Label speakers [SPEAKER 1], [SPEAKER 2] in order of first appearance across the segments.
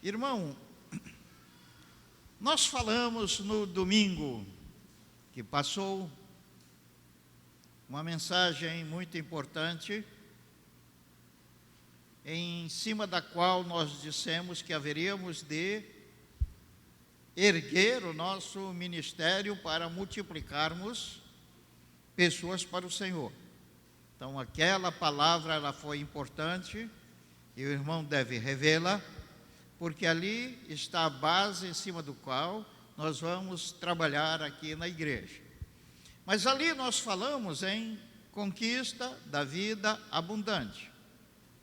[SPEAKER 1] Irmão, nós falamos no domingo que passou uma mensagem muito importante, em cima da qual nós dissemos que haveríamos de erguer o nosso ministério para multiplicarmos pessoas para o Senhor. Então, aquela palavra ela foi importante e o irmão deve revê-la, porque ali está a base em cima do qual nós vamos trabalhar aqui na igreja. Mas ali nós falamos em conquista da vida abundante,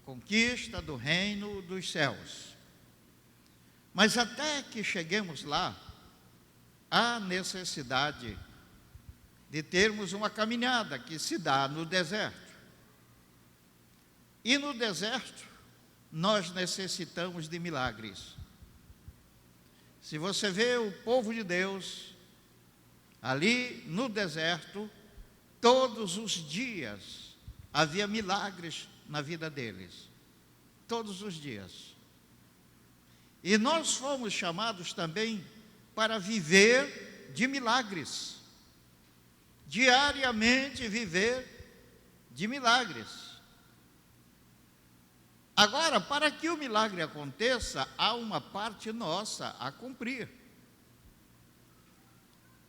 [SPEAKER 1] conquista do reino dos céus. Mas até que cheguemos lá, há necessidade de termos uma caminhada que se dá no deserto. E no deserto, nós necessitamos de milagres. Se você vê o povo de Deus, ali no deserto, todos os dias havia milagres na vida deles. Todos os dias. E nós fomos chamados também para viver de milagres. Diariamente viver de milagres. Agora, para que o milagre aconteça, há uma parte nossa a cumprir.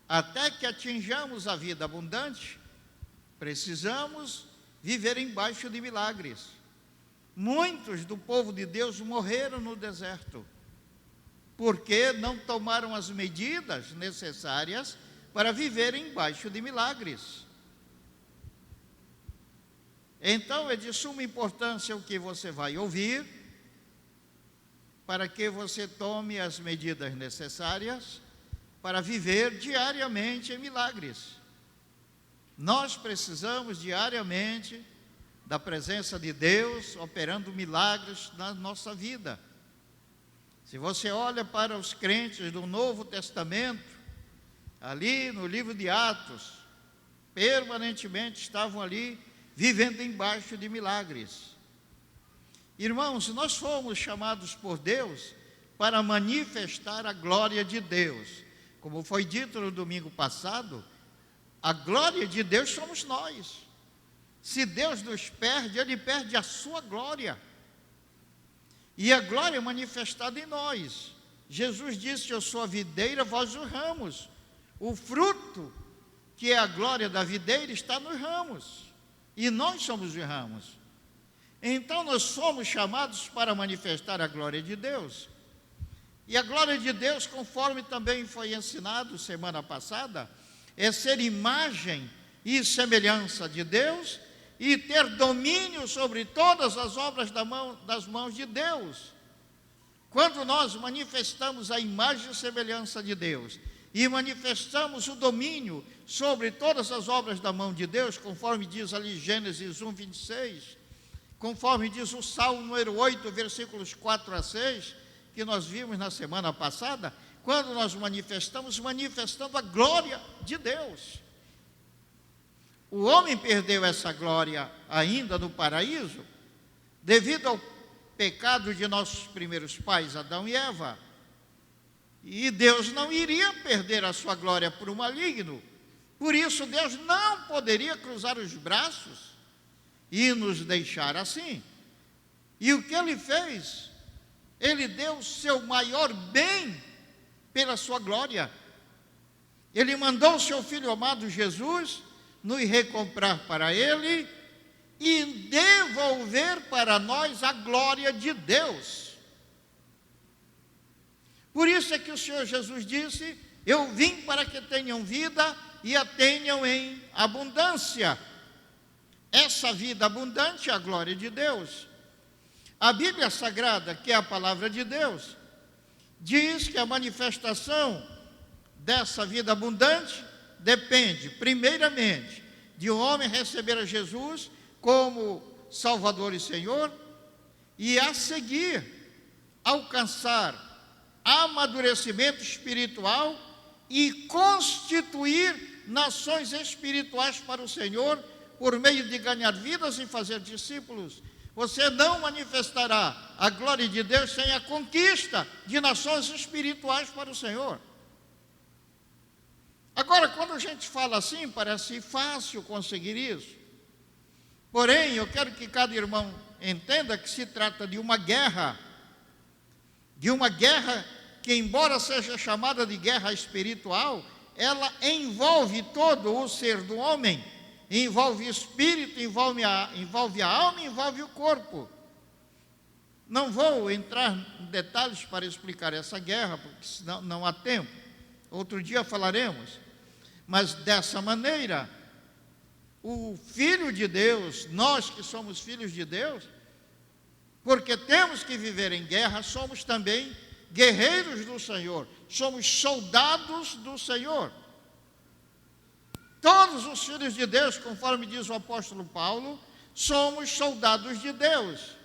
[SPEAKER 1] Até que atinjamos a vida abundante, precisamos viver embaixo de milagres. Muitos do povo de Deus morreram no deserto, porque não tomaram as medidas necessárias para viver embaixo de milagres. Então, é de suma importância o que você vai ouvir, para que você tome as medidas necessárias para viver diariamente em milagres. Nós precisamos diariamente da presença de Deus operando milagres na nossa vida. Se você olha para os crentes do Novo Testamento, ali no livro de Atos, permanentemente estavam ali vivendo embaixo de milagres. Irmãos, nós fomos chamados por Deus para manifestar a glória de Deus. Como foi dito no domingo passado, a glória de Deus somos nós. Se Deus nos perde, Ele perde a sua glória. E a glória é manifestada em nós. Jesus disse: eu sou a videira, vós os ramos. O fruto, que é a glória da videira, está nos ramos. E nós somos os ramos. Então nós fomos chamados para manifestar a glória de Deus. E a glória de Deus, conforme também foi ensinado semana passada, é ser imagem e semelhança de Deus e ter domínio sobre todas as obras das mãos de Deus. Quando nós manifestamos a imagem e semelhança de Deus e manifestamos o domínio sobre todas as obras da mão de Deus, conforme diz ali Gênesis 1, 26, conforme diz o Salmo número 8, versículos 4 a 6, que nós vimos na semana passada, quando nós manifestando a glória de Deus. O homem perdeu essa glória ainda no paraíso, devido ao pecado de nossos primeiros pais, Adão e Eva. E Deus não iria perder a sua glória por um maligno. Por isso Deus não poderia cruzar os braços e nos deixar assim. E o que Ele fez? Ele deu o seu maior bem pela sua glória. Ele mandou o seu Filho amado Jesus nos recomprar para Ele e devolver para nós a glória de Deus. Por isso é que o Senhor Jesus disse: eu vim para que tenham vida e a tenham em abundância. Essa vida abundante é a glória de Deus. A Bíblia Sagrada, que é a palavra de Deus, diz que a manifestação dessa vida abundante depende, primeiramente, de um homem receber a Jesus como Salvador e Senhor, e a seguir alcançar amadurecimento espiritual e constituir nações espirituais para o Senhor, por meio de ganhar vidas e fazer discípulos. Você não manifestará a glória de Deus sem a conquista de nações espirituais para o Senhor. Agora, quando a gente fala assim, parece fácil conseguir isso. Porém, eu quero que cada irmão entenda que se trata de uma guerra que, embora seja chamada de guerra espiritual, ela envolve todo o ser do homem, envolve o espírito, envolve a alma, envolve o corpo. Não vou entrar em detalhes para explicar essa guerra, porque senão não há tempo. Outro dia falaremos. Mas dessa maneira, o Filho de Deus, nós que somos filhos de Deus, porque temos que viver em guerra, somos também guerreiros do Senhor, somos soldados do Senhor. Todos os filhos de Deus, conforme diz o apóstolo Paulo, somos soldados de Deus.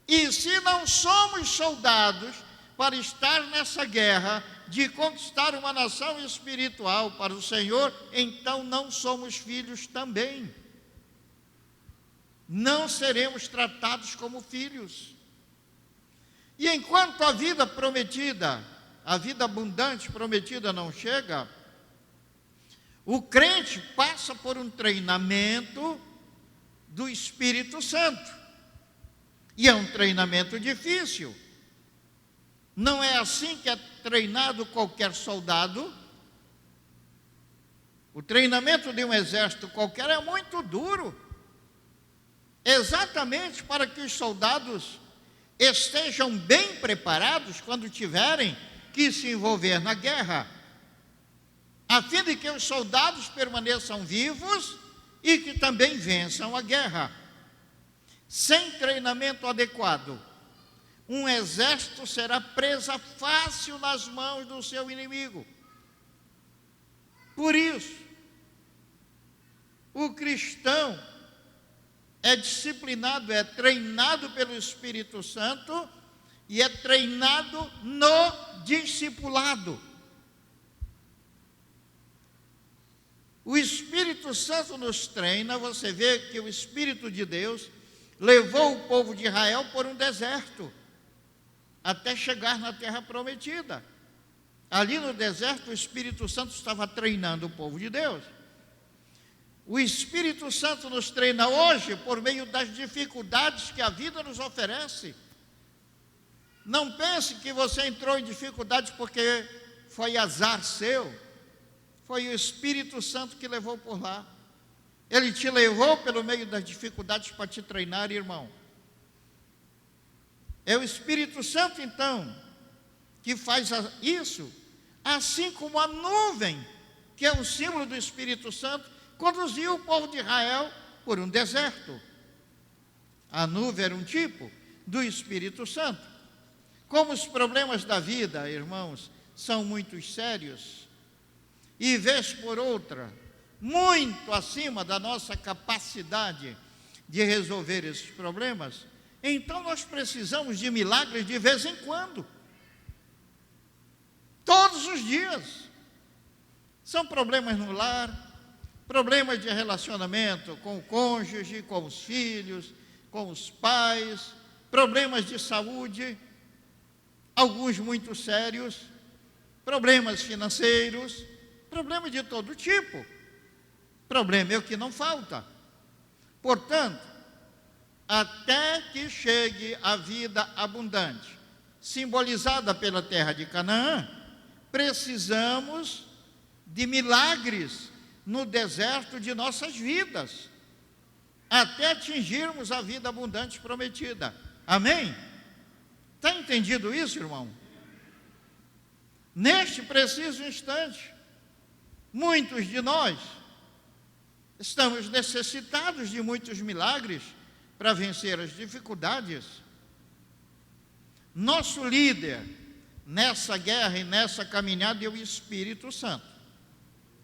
[SPEAKER 1] E se não somos soldados para estar nessa guerra de conquistar uma nação espiritual para o Senhor, então não somos filhos também. Não seremos tratados como filhos. E enquanto a vida prometida, a vida abundante prometida não chega, o crente passa por um treinamento do Espírito Santo. E é um treinamento difícil. Não é assim que é treinado qualquer soldado. O treinamento de um exército qualquer é muito duro. Exatamente para que os soldados estejam bem preparados quando tiverem que se envolver na guerra, a fim de que os soldados permaneçam vivos e que também vençam a guerra. Sem treinamento adequado, um exército será presa fácil nas mãos do seu inimigo. Por isso, o cristão é disciplinado, é treinado pelo Espírito Santo e é treinado no discipulado. O Espírito Santo nos treina. Você vê que o Espírito de Deus levou o povo de Israel por um deserto, até chegar na terra prometida. Ali no deserto, o Espírito Santo estava treinando o povo de Deus. O Espírito Santo nos treina hoje por meio das dificuldades que a vida nos oferece. Não pense que você entrou em dificuldades porque foi azar seu. Foi o Espírito Santo que levou por lá. Ele te levou pelo meio das dificuldades para te treinar, irmão. É o Espírito Santo, então, que faz isso, assim como a nuvem, que é o símbolo do Espírito Santo, conduziu o povo de Israel por um deserto. A nuvem era um tipo do Espírito Santo. Como os problemas da vida, irmãos, são muito sérios, e vez por outra, muito acima da nossa capacidade de resolver esses problemas, então nós precisamos de milagres de vez em quando. Todos os dias. São problemas no lar, problemas de relacionamento com o cônjuge, com os filhos, com os pais, problemas de saúde, alguns muito sérios, problemas financeiros, problemas de todo tipo. Problema é o que não falta. Portanto, até que chegue a vida abundante, simbolizada pela terra de Canaã, precisamos de milagres no deserto de nossas vidas, até atingirmos a vida abundante prometida. Amém? Está entendido isso, irmão? Neste preciso instante, muitos de nós estamos necessitados de muitos milagres para vencer as dificuldades. Nosso líder nessa guerra e nessa caminhada é o Espírito Santo.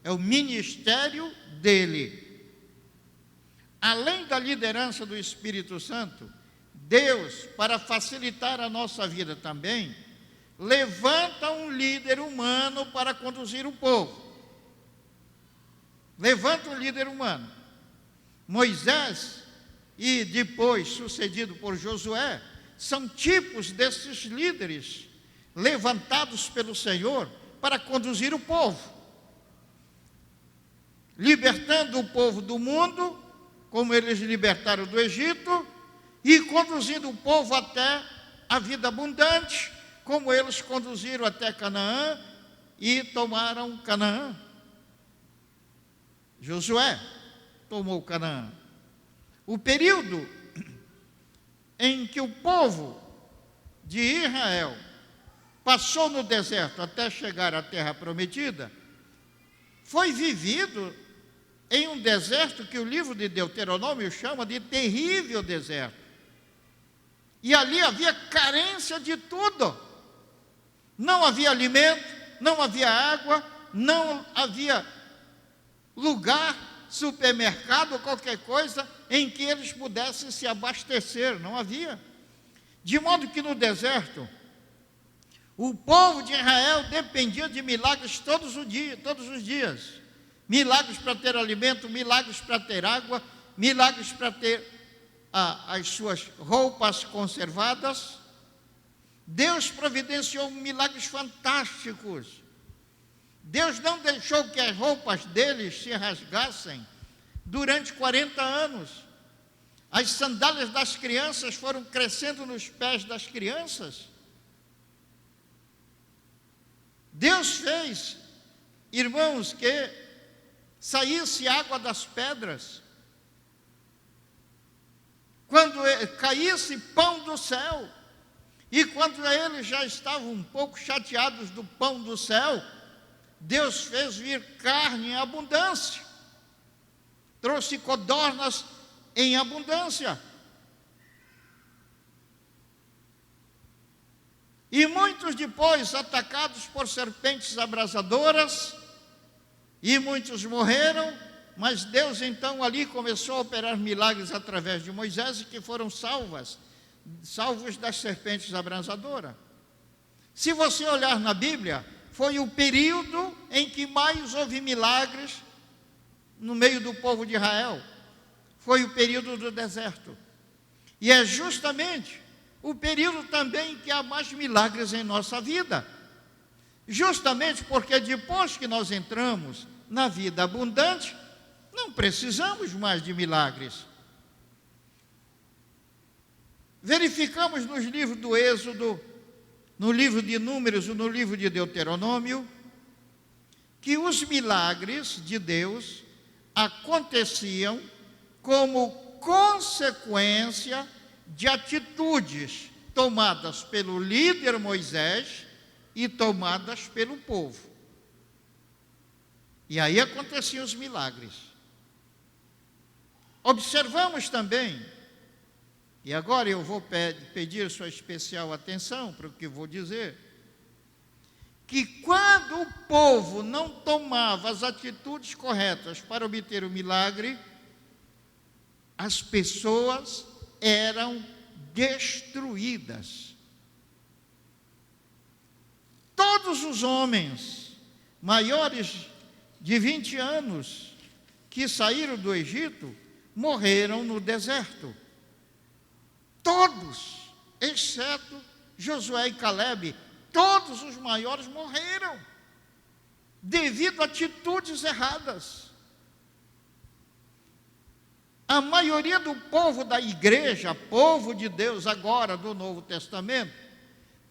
[SPEAKER 1] É o ministério dele. Além da liderança do Espírito Santo, Deus, para facilitar a nossa vida também, levanta um líder humano para conduzir o povo. Levanta um líder humano. Moisés e depois sucedido por Josué, são tipos desses líderes levantados pelo Senhor para conduzir o povo, libertando o povo do mundo, como eles libertaram do Egito, e conduzindo o povo até a vida abundante, como eles conduziram até Canaã e tomaram Canaã. Josué tomou Canaã. O período em que o povo de Israel passou no deserto até chegar à terra prometida, foi vivido em um deserto que o livro de Deuteronômio chama de terrível deserto. E ali havia carência de tudo. Não havia alimento, não havia água, não havia lugar, supermercado, qualquer coisa em que eles pudessem se abastecer, não havia. De modo que no deserto, o povo de Israel dependia de milagres todos os dias. Milagres para ter alimento, milagres para ter água, milagres para ter as suas roupas conservadas. Deus providenciou milagres fantásticos. Deus não deixou que as roupas deles se rasgassem durante 40 anos. As sandálias das crianças foram crescendo nos pés das crianças. Deus fez, irmãos, que saísse água das pedras. Quando caísse pão do céu. E quando eles já estavam um pouco chateados do pão do céu, Deus fez vir carne em abundância. Trouxe codornas em abundância. E muitos depois, atacados por serpentes abrasadoras, e muitos morreram, mas Deus então ali começou a operar milagres através de Moisés, que foram salvos das serpentes abrasadoras. Se você olhar na Bíblia, foi o período em que mais houve milagres no meio do povo de Israel. Foi o período do deserto. E é justamente o período também que há mais milagres em nossa vida. Justamente porque depois que nós entramos na vida abundante, não precisamos mais de milagres. Verificamos nos livros do Êxodo, no livro de Números e no livro de Deuteronômio, que os milagres de Deus aconteciam como consequência de atitudes tomadas pelo líder Moisés e tomadas pelo povo. E aí aconteciam os milagres. Observamos também, e agora eu vou pedir sua especial atenção para o que vou dizer, que quando o povo não tomava as atitudes corretas para obter o milagre, as pessoas eram destruídas. Todos os homens maiores de 20 anos que saíram do Egito morreram no deserto. Todos, exceto Josué e Calebe, todos os maiores morreram devido a atitudes erradas. A maioria do povo da igreja, povo de Deus agora do Novo Testamento,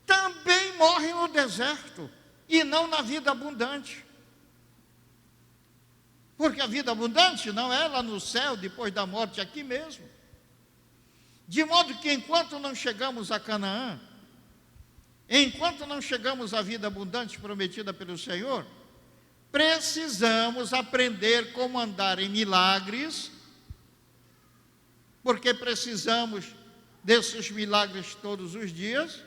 [SPEAKER 1] também morre no deserto e não na vida abundante. Porque a vida abundante não é lá no céu, depois da morte, aqui mesmo. De modo que enquanto não chegamos a Canaã, enquanto não chegamos à vida abundante prometida pelo Senhor, precisamos aprender como andar em milagres, porque precisamos desses milagres todos os dias,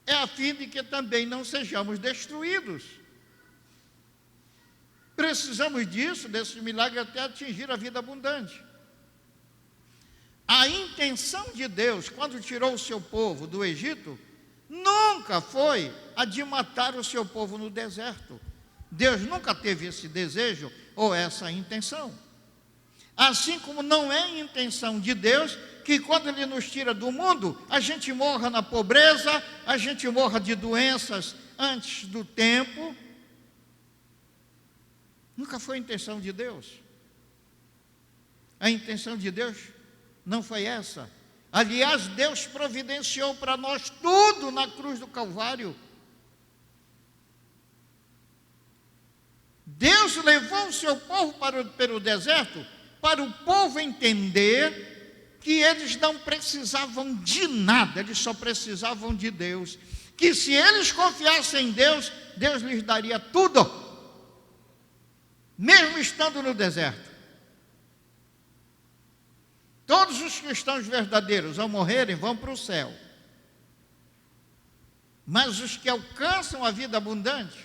[SPEAKER 1] é a fim de que também não sejamos destruídos. Precisamos disso, desses milagres, até atingir a vida abundante. A intenção de Deus, quando tirou o seu povo do Egito, nunca foi a de matar o seu povo no deserto. Deus nunca teve esse desejo ou essa intenção. Assim como não é intenção de Deus que quando Ele nos tira do mundo, a gente morra na pobreza, a gente morra de doenças antes do tempo. Nunca foi a intenção de Deus. A intenção de Deus não foi essa. Aliás, Deus providenciou para nós tudo na cruz do Calvário. Deus levou o seu povo pelo deserto para o povo entender que eles não precisavam de nada, eles só precisavam de Deus. Que se eles confiassem em Deus, Deus lhes daria tudo, mesmo estando no deserto. Todos os cristãos verdadeiros, ao morrerem, vão para o céu. Mas os que alcançam a vida abundante,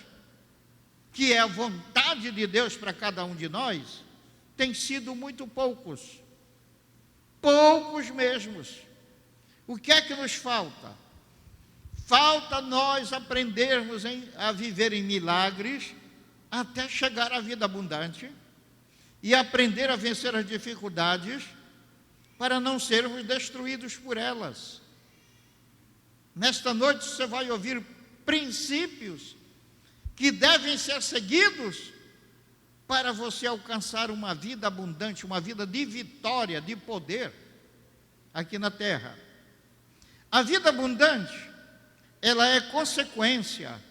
[SPEAKER 1] que é a vontade de Deus para cada um de nós, têm sido muito poucos. Poucos mesmos. O que é que nos falta? Falta nós aprendermos a viver em milagres até chegar à vida abundante e aprender a vencer as dificuldades para não sermos destruídos por elas. Nesta noite você vai ouvir princípios que devem ser seguidos para você alcançar uma vida abundante, uma vida de vitória, de poder aqui na terra. A vida abundante, ela é consequência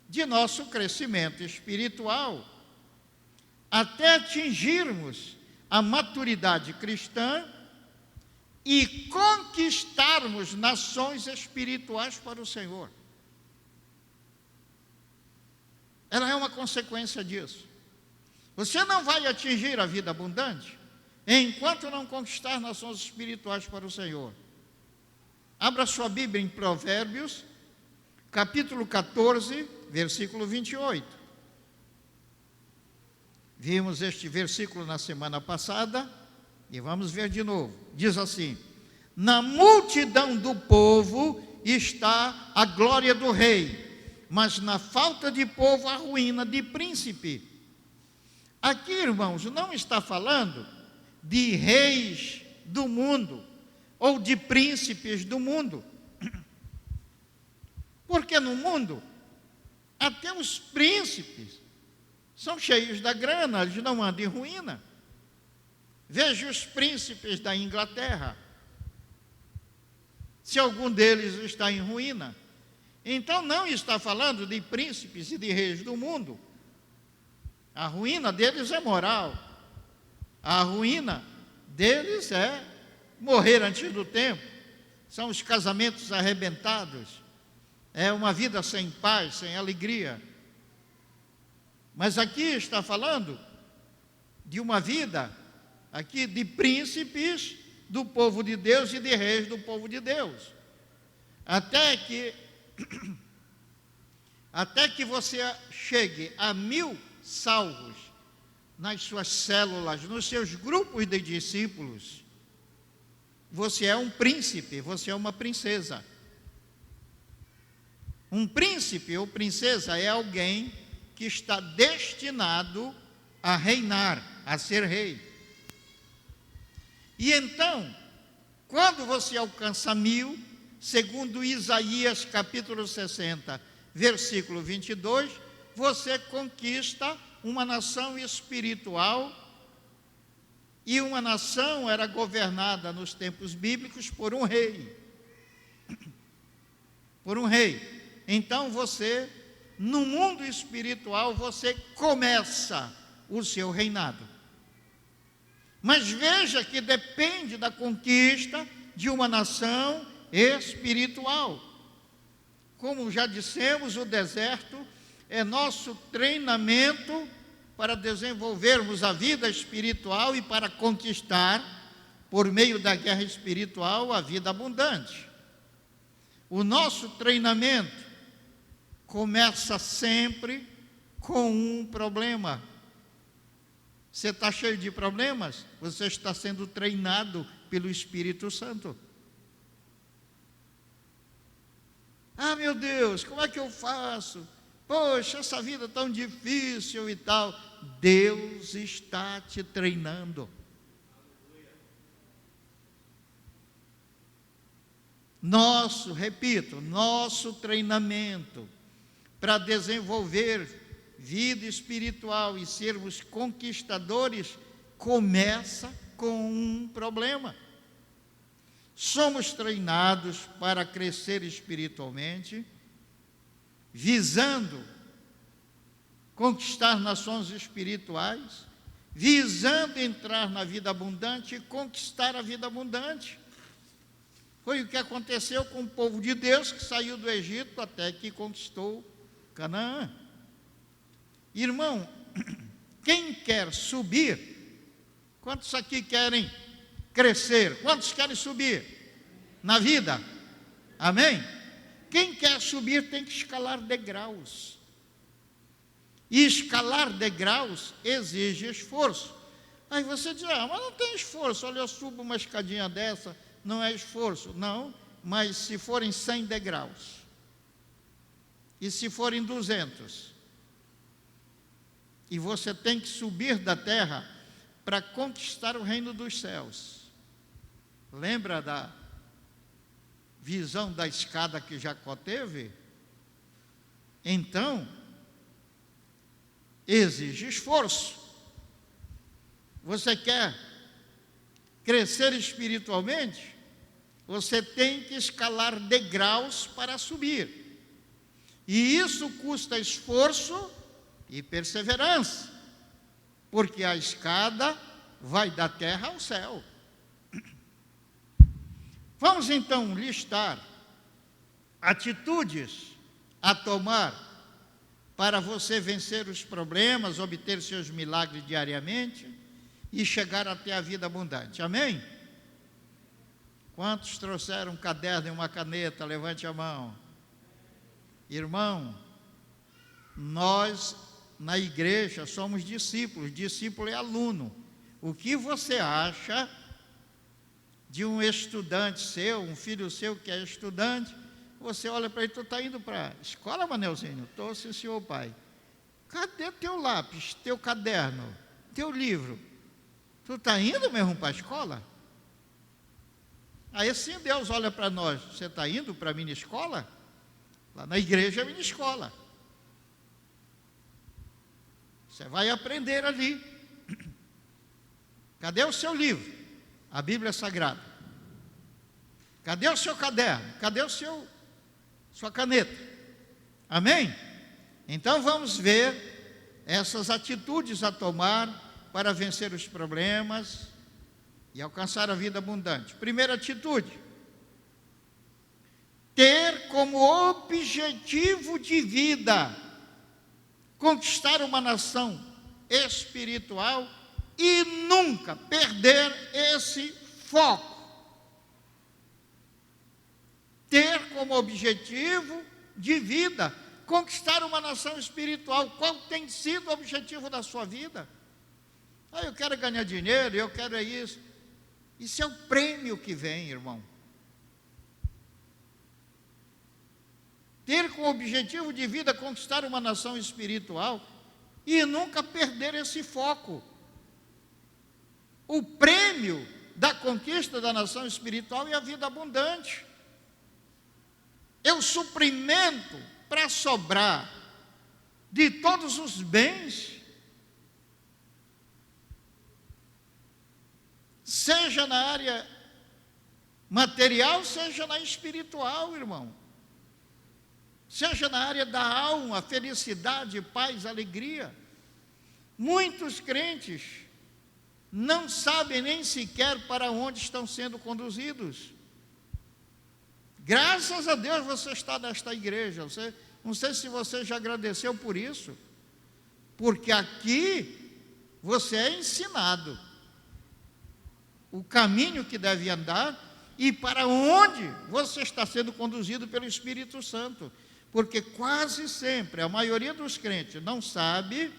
[SPEAKER 1] de nosso crescimento espiritual até atingirmos a maturidade cristã e conquistarmos nações espirituais para o Senhor. Ela é uma consequência disso. Você não vai atingir a vida abundante enquanto não conquistar nações espirituais para o Senhor. Abra sua Bíblia em Provérbios, capítulo 14, versículo 28. Vimos este versículo na semana passada e vamos ver de novo. Diz assim: na multidão do povo está a glória do rei, mas na falta de povo a ruína de príncipe. Aqui, irmãos, não está falando de reis do mundo ou de príncipes do mundo. Porque no mundo, até os príncipes são cheios da grana, eles não andam em ruína. Veja os príncipes da Inglaterra, se algum deles está em ruína. Então não está falando de príncipes e de reis do mundo. A ruína deles é moral. A ruína deles é morrer antes do tempo. São os casamentos arrebentados. É uma vida sem paz, sem alegria. Mas aqui está falando de uma vida aqui de príncipes do povo de Deus e de reis do povo de Deus. Até que você chegue a 1000 salvos nas suas células, nos seus grupos de discípulos, você é um príncipe, você é uma princesa. Um príncipe ou princesa é alguém que está destinado a reinar, a ser rei. E então, quando você alcança 1000, segundo Isaías capítulo 60, versículo 22, você conquista uma nação espiritual, e uma nação era governada nos tempos bíblicos por um rei. Por um rei. Então você, no mundo espiritual, você começa o seu reinado. Mas veja que depende da conquista de uma nação espiritual. Como já dissemos, o deserto é nosso treinamento para desenvolvermos a vida espiritual e para conquistar, por meio da guerra espiritual, a vida abundante. O nosso treinamento começa sempre com um problema. Você está cheio de problemas? Você está sendo treinado pelo Espírito Santo. Ah, meu Deus, como é que eu faço? Poxa, essa vida tão difícil e tal. Deus está te treinando. nosso treinamento para desenvolver vida espiritual e sermos conquistadores começa com um problema. Somos treinados para crescer espiritualmente, visando conquistar nações espirituais, visando entrar na vida abundante e conquistar a vida abundante. Foi o que aconteceu com o povo de Deus que saiu do Egito até que conquistou Canaã. Irmão, quem quer subir? Quantos aqui querem crescer? Quantos querem subir na vida? Amém? Quem quer subir tem que escalar degraus. E escalar degraus exige esforço. Aí você diz, mas não tem esforço. Olha, eu subo uma escadinha dessa, não é esforço. Não, mas se forem 100 degraus, e se forem 200, e você tem que subir da terra para conquistar o reino dos céus. Lembra da visão da escada que Jacó teve? Então, exige esforço. Você quer crescer espiritualmente? Você tem que escalar degraus para subir. E isso custa esforço e perseverança, porque a escada vai da terra ao céu. Vamos então listar atitudes a tomar para você vencer os problemas, obter seus milagres diariamente e chegar até a vida abundante. Amém? Quantos trouxeram um caderno e uma caneta? Levante a mão. Irmão, nós na igreja somos discípulos. Discípulo é aluno. O que você acha de um estudante seu, um filho seu que é estudante? Você olha para ele, tu está indo para a escola, Manelzinho? Estou, sim, senhor pai. Cadê teu lápis, teu caderno, teu livro? Tu está indo mesmo para a escola? Aí sim Deus olha para nós, você está indo para a minha escola? Lá na igreja é a minha escola. Você vai aprender ali. Cadê o seu livro? A Bíblia Sagrada. Cadê o seu caderno? Cadê sua caneta? Amém? Então vamos ver essas atitudes a tomar para vencer os problemas e alcançar a vida abundante. Primeira atitude: ter como objetivo de vida conquistar uma nação espiritual e nunca perder esse foco. Ter como objetivo de vida conquistar uma nação espiritual. Qual tem sido o objetivo da sua vida? Eu quero ganhar dinheiro, eu quero isso. Isso é o prêmio que vem, irmão. Ter como objetivo de vida conquistar uma nação espiritual e nunca perder esse foco. O prêmio da conquista da nação espiritual é a vida abundante. É o suprimento para sobrar de todos os bens, seja na área material, seja na espiritual, irmão. Seja na área da alma, felicidade, paz, alegria. Muitos crentes não sabem nem sequer para onde estão sendo conduzidos. Graças a Deus você está nesta igreja. Não sei se você já agradeceu por isso, porque aqui você é ensinado o caminho que deve andar e para onde você está sendo conduzido pelo Espírito Santo. Porque quase sempre a maioria dos crentes não sabe,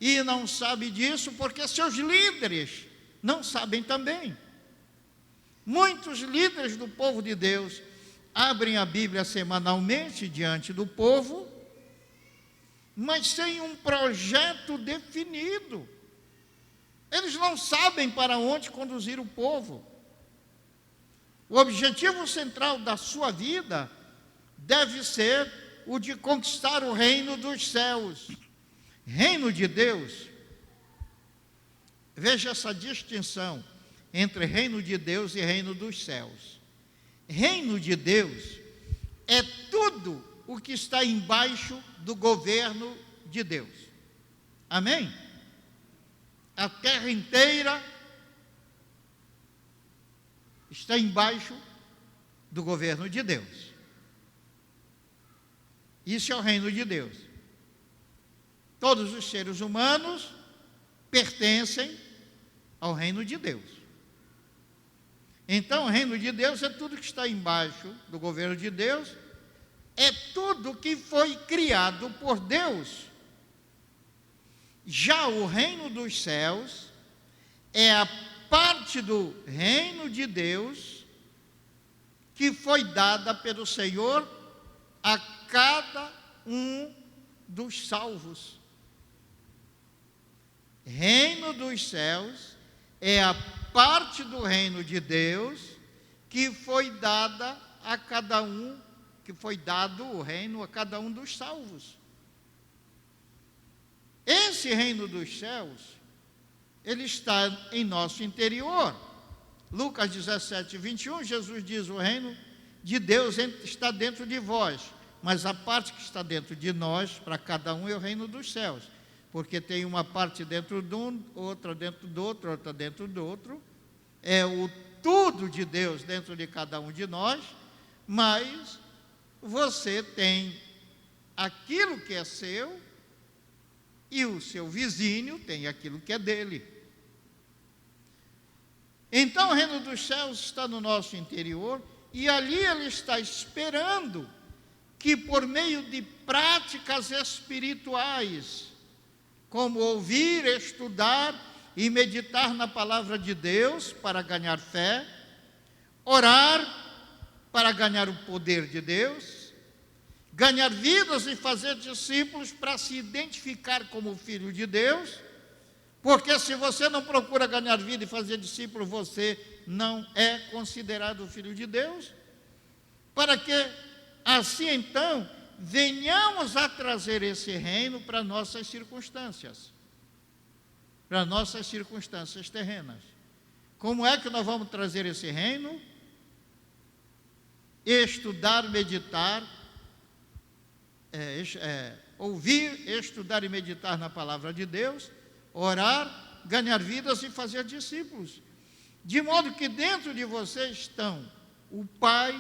[SPEAKER 1] e não sabe disso porque seus líderes não sabem também. Muitos líderes do povo de Deus abrem a Bíblia semanalmente diante do povo, mas sem um projeto definido. Eles não sabem para onde conduzir o povo. O objetivo central da sua vida deve ser o de conquistar o reino dos céus. Reino de Deus. Veja essa distinção entre reino de Deus e reino dos céus. Reino de Deus é tudo o que está embaixo do governo de Deus. Amém? A terra inteira está embaixo do governo de Deus. Isso é o reino de Deus. Todos os seres humanos pertencem ao reino de Deus. Então, o reino de Deus é tudo que está embaixo do governo de Deus, é tudo que foi criado por Deus. Já o reino dos céus é a parte do reino de Deus que foi dada pelo Senhor a cada um dos salvos. Reino dos céus é a parte do reino de Deus que foi dada a cada um, que foi dado o reino a cada um dos salvos. Esse reino dos céus, ele está em nosso interior. Lucas 17, 21, Jesus diz: o reino de Deus está dentro de vós, mas a parte que está dentro de nós, para cada um, é o reino dos céus. Porque tem uma parte dentro de um, outra dentro do outro, outra dentro do outro. É o tudo de Deus dentro de cada um de nós, mas você tem aquilo que é seu e o seu vizinho tem aquilo que é dele. Então o reino dos céus está no nosso interior e ali ele está esperando que por meio de práticas espirituais, como ouvir, estudar e meditar na palavra de Deus para ganhar fé, orar para ganhar o poder de Deus, ganhar vidas e fazer discípulos para se identificar como filho de Deus, porque se você não procura ganhar vida e fazer discípulo, você não é considerado filho de Deus, para que assim então venhamos a trazer esse reino para nossas circunstâncias terrenas. Como é que nós vamos trazer esse reino? Estudar, meditar, ouvir, estudar e meditar na palavra de Deus, orar, ganhar vidas e fazer discípulos. De modo que dentro de você estão o Pai,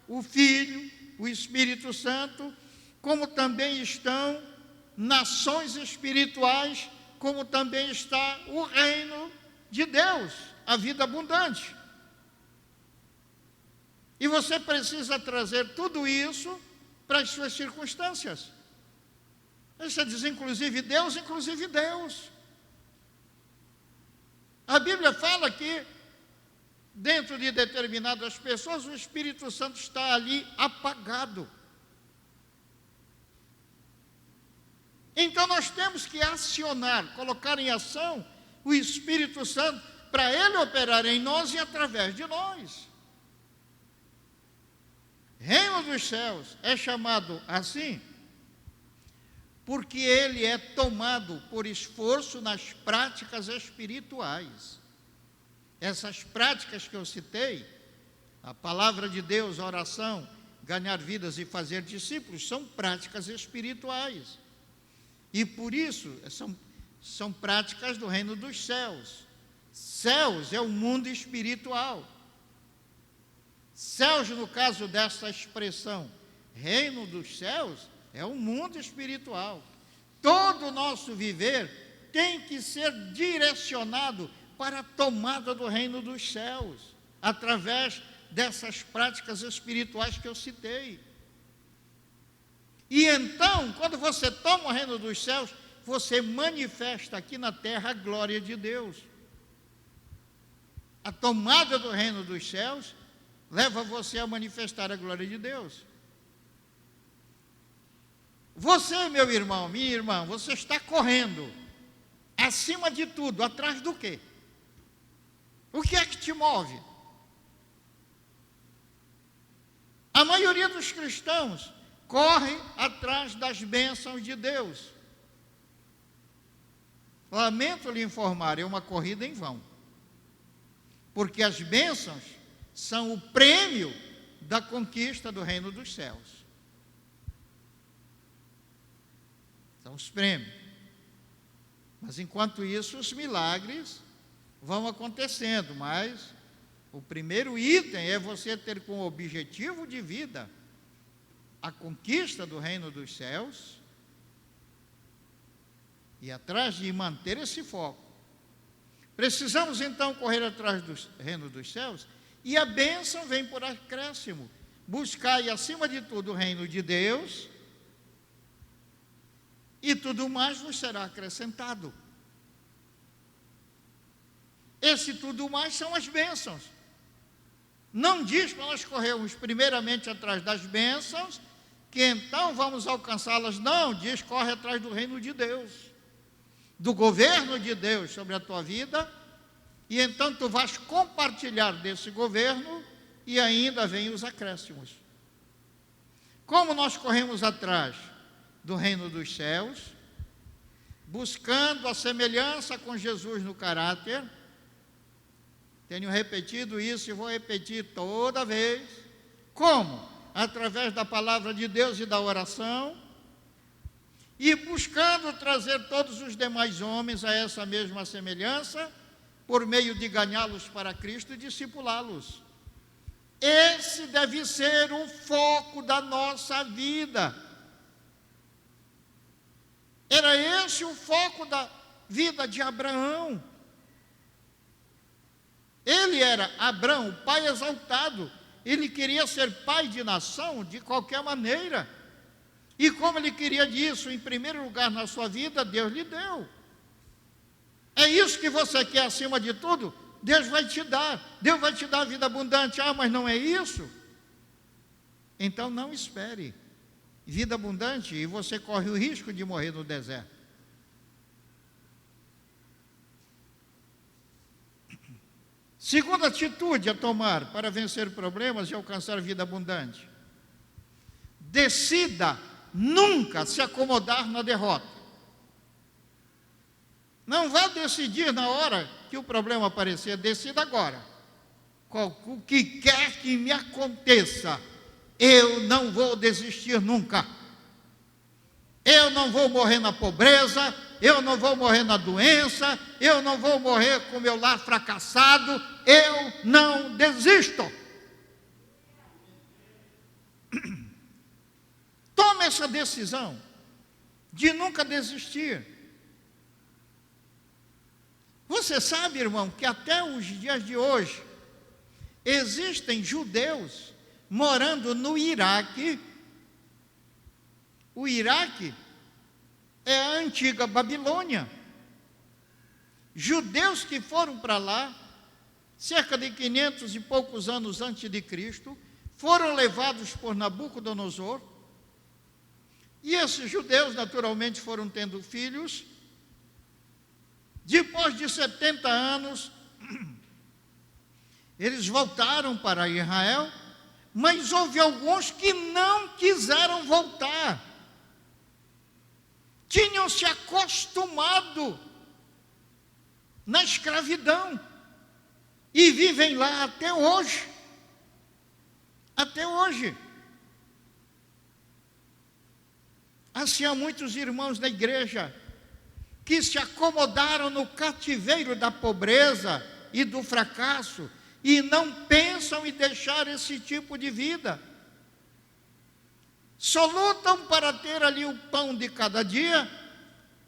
[SPEAKER 1] o Filho, o Espírito Santo, como também estão nações espirituais, como também está o reino de Deus, a vida abundante. E você precisa trazer tudo isso para as suas circunstâncias. Você diz, inclusive Deus. A Bíblia fala que dentro de determinadas pessoas o Espírito Santo está ali apagado. Então nós temos que acionar, colocar em ação o Espírito Santo para ele operar em nós e através de nós. Reino dos céus é chamado assim porque ele é tomado por esforço nas práticas espirituais. Essas práticas que eu citei, a palavra de Deus, a oração, ganhar vidas e fazer discípulos, são práticas espirituais. E por isso, são práticas do reino dos céus. Céus é o mundo espiritual. Céus, no caso dessa expressão, reino dos céus, é o mundo espiritual. Todo o nosso viver tem que ser direcionado para a tomada do reino dos céus, através dessas práticas espirituais que eu citei. E então, quando você toma o reino dos céus, você manifesta aqui na terra a glória de Deus. A tomada do reino dos céus leva você a manifestar a glória de Deus. Você, meu irmão, minha irmã, você está correndo, acima de tudo, atrás do quê? O que é que te move? A maioria dos cristãos corre atrás das bênçãos de Deus. Lamento lhe informar, é uma corrida em vão. Porque as bênçãos são o prêmio da conquista do reino dos céus. São os prêmios. Mas enquanto isso, os milagres vão acontecendo. Mas o primeiro item é você ter como objetivo de vida a conquista do reino dos céus e atrás de manter esse foco. Precisamos então correr atrás do reino dos céus e a bênção vem por acréscimo. Buscai acima de tudo o reino de Deus e tudo mais vos será acrescentado. Esse tudo mais são as bênçãos. Não diz para nós corrermos primeiramente atrás das bênçãos, que então vamos alcançá-las. Não, diz corre atrás do reino de Deus, do governo de Deus sobre a tua vida, e então tu vais compartilhar desse governo e ainda vem os acréscimos. Como nós corremos atrás do reino dos céus, buscando a semelhança com Jesus no caráter. Tenho repetido isso e vou repetir toda vez. Como? Através da palavra de Deus e da oração, e buscando trazer todos os demais homens a essa mesma semelhança, por meio de ganhá-los para Cristo e discipulá-los. Esse deve ser o foco da nossa vida. Era esse o foco da vida de Abraão. Ele era Abraão, o pai exaltado. Ele queria ser pai de nação de qualquer maneira. E como ele queria disso, em primeiro lugar na sua vida, Deus lhe deu. É isso que você quer acima de tudo? Deus vai te dar. Deus vai te dar vida abundante. Ah, mas não é isso? Então não espere vida abundante e você corre o risco de morrer no deserto. Segunda atitude a tomar para vencer problemas e alcançar vida abundante: decida nunca se acomodar na derrota. Não vá decidir na hora que o problema aparecer, decida agora. O que quer que me aconteça, eu não vou desistir nunca. Eu não vou morrer na pobreza, eu não vou morrer na doença, eu não vou morrer com meu lar fracassado, eu não desisto. Tome essa decisão de nunca desistir. Você sabe, irmão, que até os dias de hoje existem judeus morando no Iraque. O Iraque é a antiga Babilônia. Judeus que foram para lá, cerca de 500 e poucos anos antes de Cristo, foram levados por Nabucodonosor. E esses judeus, naturalmente, foram tendo filhos. Depois de 70 anos, eles voltaram para Israel, mas houve alguns que não quiseram voltar. Tinham se acostumado na escravidão e vivem lá até hoje. Até hoje. Assim há muitos irmãos da igreja que se acomodaram no cativeiro da pobreza e do fracasso e não pensam em deixar esse tipo de vida. Só lutam para ter ali o pão de cada dia.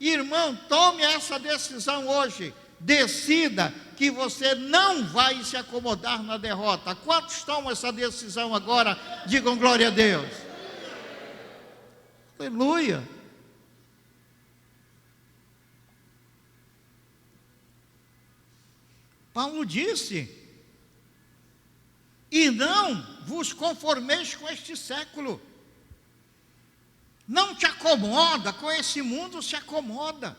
[SPEAKER 1] Irmão, tome essa decisão hoje. Decida que você não vai se acomodar na derrota. Quantos tomam essa decisão agora? Digam glória a Deus. Aleluia. Paulo disse: e não vos conformeis com este século. Não te acomoda, com esse mundo se acomoda.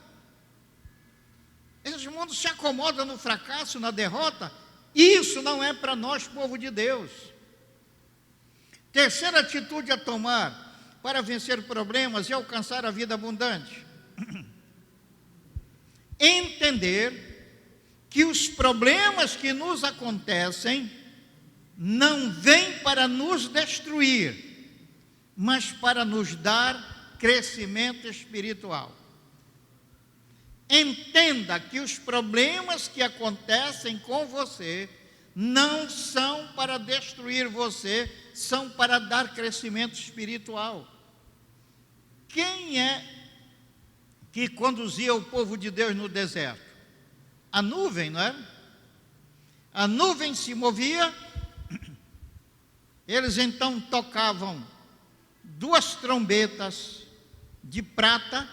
[SPEAKER 1] Esse mundo se acomoda no fracasso, na derrota. Isso não é para nós, povo de Deus. Terceira atitude a tomar para vencer problemas e alcançar a vida abundante: entender que os problemas que nos acontecem não vêm para nos destruir, mas para nos dar crescimento espiritual. Entenda que os problemas que acontecem com você não são para destruir você, são para dar crescimento espiritual. Quem é que conduzia o povo de Deus no deserto? A nuvem, não é? A nuvem se movia, eles então tocavam 2 trombetas de prata.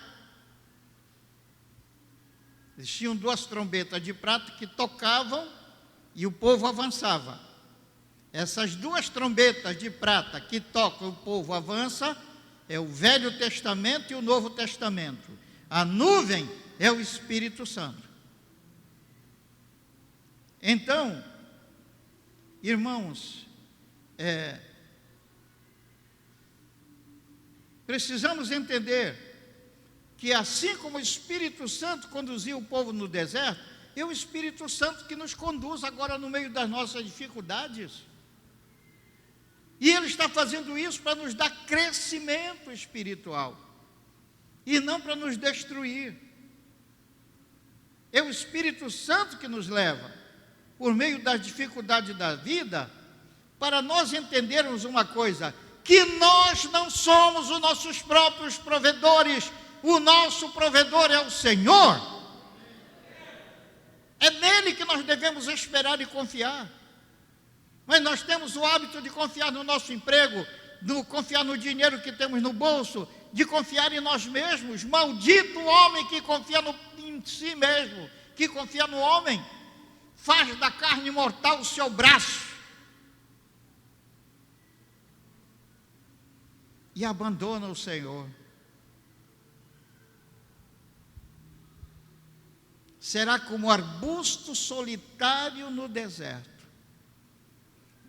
[SPEAKER 1] Eles tinham 2 trombetas de prata que tocavam e o povo avançava. Essas 2 trombetas de prata que tocam, o povo avança, é o Velho Testamento e o Novo Testamento. A nuvem é o Espírito Santo. Então, irmãos, precisamos entender que assim como o Espírito Santo conduziu o povo no deserto, é o Espírito Santo que nos conduz agora no meio das nossas dificuldades. E Ele está fazendo isso para nos dar crescimento espiritual e não para nos destruir. É o Espírito Santo que nos leva, por meio das dificuldades da vida, para nós entendermos uma coisa: que nós não somos os nossos próprios provedores, o nosso provedor é o Senhor. É nele que nós devemos esperar e confiar. Mas nós temos o hábito de confiar no nosso emprego, de confiar no dinheiro que temos no bolso, de confiar em nós mesmos. Maldito o homem que confia em si mesmo, que confia no homem, faz da carne mortal o seu braço e abandona o Senhor. Será como arbusto solitário no deserto,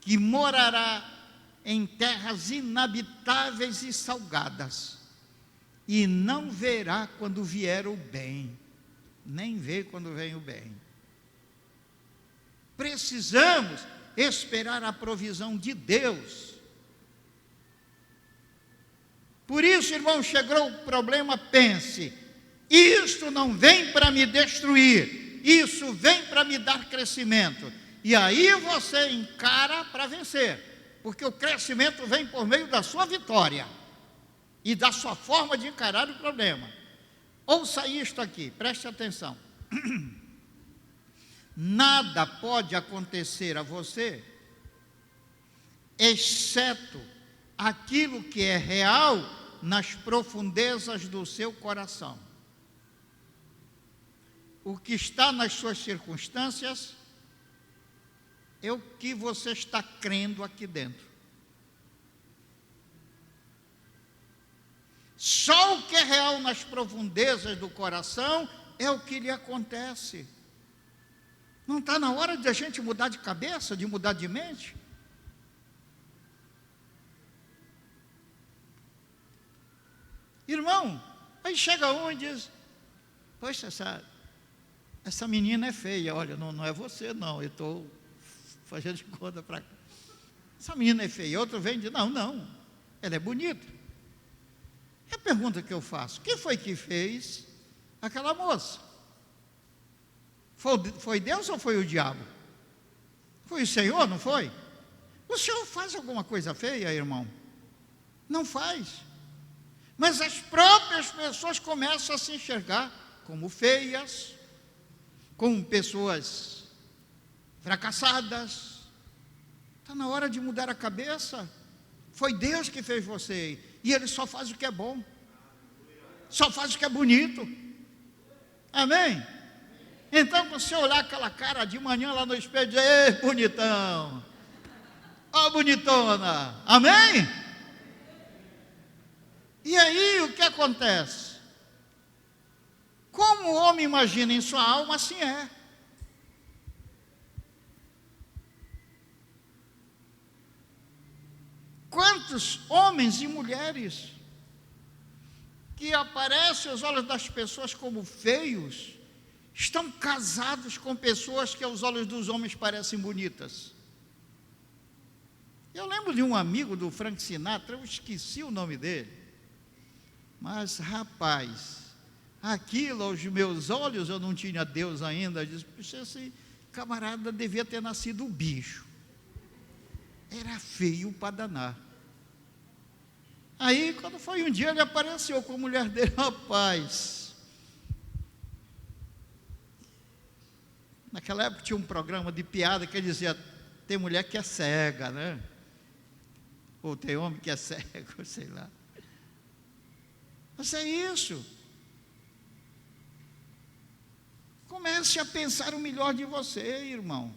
[SPEAKER 1] que morará em terras inabitáveis e salgadas, e não verá quando vier o bem, nem vê quando vem o bem. Precisamos esperar a provisão de Deus. Por isso, irmão, chegou o problema, pense: isto não vem para me destruir, isso vem para me dar crescimento. E aí você encara para vencer, porque o crescimento vem por meio da sua vitória e da sua forma de encarar o problema. Ouça isto aqui, preste atenção. Nada pode acontecer a você, exceto aquilo que é real nas profundezas do seu coração. O que está nas suas circunstâncias é o que você está crendo aqui dentro. Só o que é real nas profundezas do coração é o que lhe acontece. Não está na hora de a gente mudar de cabeça, de mudar de mente? Irmão, aí chega um e diz: poxa, essa menina é feia. Olha, não é você não, eu estou fazendo de conta para cá. Essa menina é feia. Outro vem e diz: não, ela é bonita. É a pergunta que eu faço: quem foi que fez aquela moça? Foi Deus ou foi o diabo? Foi o Senhor, não foi? O Senhor faz alguma coisa feia, irmão? Não faz. Mas as próprias pessoas começam a se enxergar como feias, como pessoas fracassadas. Está na hora de mudar a cabeça. Foi Deus que fez você, e Ele só faz o que é bom, só faz o que é bonito. Amém? Então, quando você olhar aquela cara de manhã lá no espelho, dizer: ei, bonitão, ó bonitona, amém? E aí o que acontece? Como o homem imagina em sua alma, assim é. Quantos homens e mulheres que aparecem aos olhos das pessoas como feios, estão casados com pessoas que aos olhos dos homens parecem bonitas. Eu lembro de um amigo do Frank Sinatra, eu esqueci o nome dele, mas rapaz, aquilo aos meus olhos, eu não tinha Deus ainda, eu disse, puxa, esse camarada devia ter nascido bicho, era feio para danar. Aí, quando foi um dia, ele apareceu com a mulher dele, rapaz. Naquela época tinha um programa de piada que dizia, tem mulher que é cega, né? Ou tem homem que é cego, sei lá. Mas é isso. Comece a pensar o melhor de você, irmão.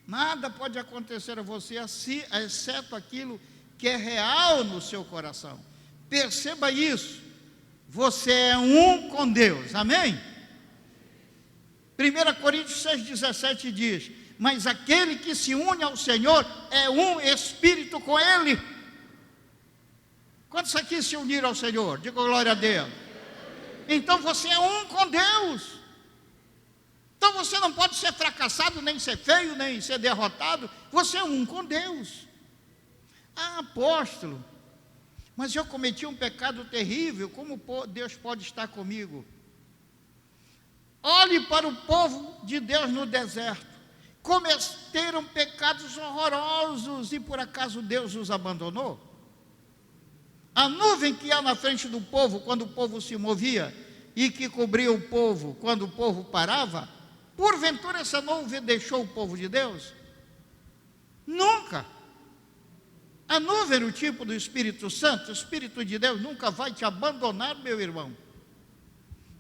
[SPEAKER 1] Nada pode acontecer a você, exceto aquilo que é real no seu coração. Perceba isso. Você é um com Deus. Amém? 1 Coríntios 6,17 diz, mas aquele que se une ao Senhor é um espírito com Ele. Quantos aqui se uniram ao Senhor? Diga glória a Deus. Então você é um com Deus. Então você não pode ser fracassado, nem ser feio, nem ser derrotado. Você é um com Deus. Ah, apóstolo, mas eu cometi um pecado terrível, como Deus pode estar comigo? Olhe para o povo de Deus no deserto, cometeram pecados horrorosos e por acaso Deus os abandonou? A nuvem que há na frente do povo, quando o povo se movia, e que cobria o povo quando o povo parava, porventura essa nuvem deixou o povo de Deus? Nunca. A nuvem era o tipo do Espírito Santo, o Espírito de Deus nunca vai te abandonar, meu irmão.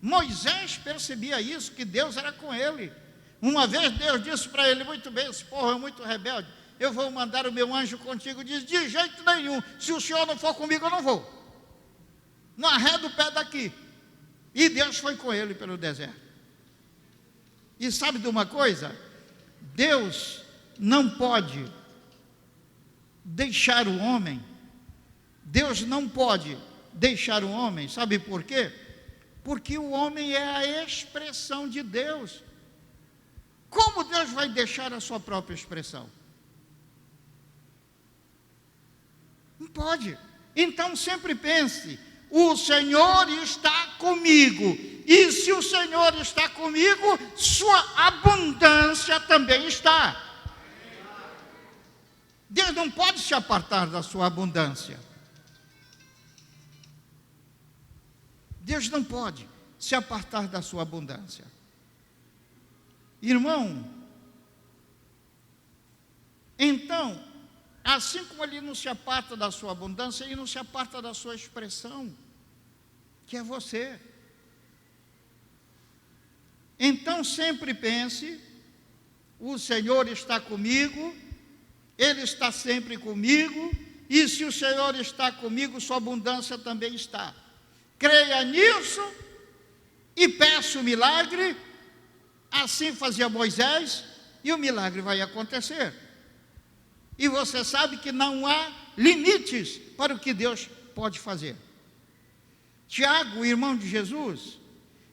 [SPEAKER 1] Moisés percebia isso, que Deus era com ele. Uma vez Deus disse para ele, muito bem, esse povo é muito rebelde, eu vou mandar o meu anjo contigo. Diz, de jeito nenhum, se o senhor não for comigo, eu não vou. Não arreda o pé daqui. E Deus foi com ele pelo deserto. E sabe de uma coisa? Deus não pode deixar o homem, Deus não pode deixar o homem, sabe por quê? Porque o homem é a expressão de Deus. Como Deus vai deixar a sua própria expressão? Não pode. Então sempre pense, o Senhor está comigo, e se o Senhor está comigo, sua abundância também está. Deus não pode se apartar da sua abundância. Deus não pode se apartar da sua abundância. Irmão, então, assim como Ele não se aparta da sua abundância, Ele não se aparta da sua expressão, que é você. Então sempre pense, o Senhor está comigo, Ele está sempre comigo, e se o Senhor está comigo, sua abundância também está. Creia nisso e peça o milagre, assim fazia Moisés, e o milagre vai acontecer. E você sabe que não há limites para o que Deus pode fazer. Tiago, irmão de Jesus,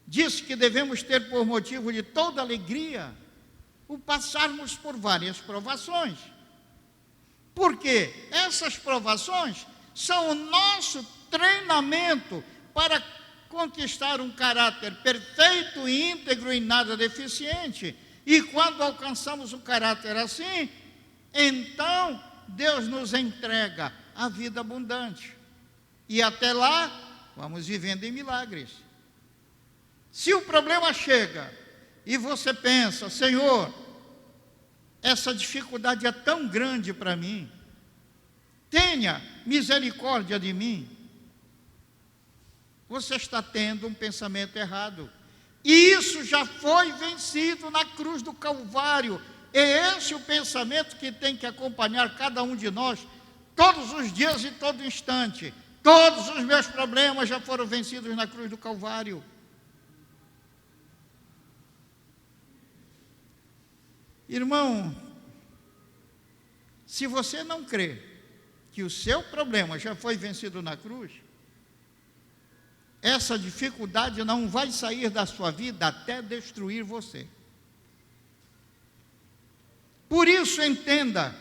[SPEAKER 1] disse que devemos ter por motivo de toda alegria o passarmos por várias provações. Porque essas provações são o nosso treinamento para conquistar um caráter perfeito e íntegro e nada deficiente. E quando alcançamos um caráter assim, então Deus nos entrega a vida abundante. E até lá, vamos vivendo em milagres. Se o problema chega e você pensa, Senhor, essa dificuldade é tão grande para mim, tenha misericórdia de mim. Você está tendo um pensamento errado. E isso já foi vencido na cruz do Calvário. É esse o pensamento que tem que acompanhar cada um de nós, todos os dias e todo instante. Todos os meus problemas já foram vencidos na cruz do Calvário. Irmão, se você não crê que o seu problema já foi vencido na cruz, essa dificuldade não vai sair da sua vida até destruir você. Por isso, entenda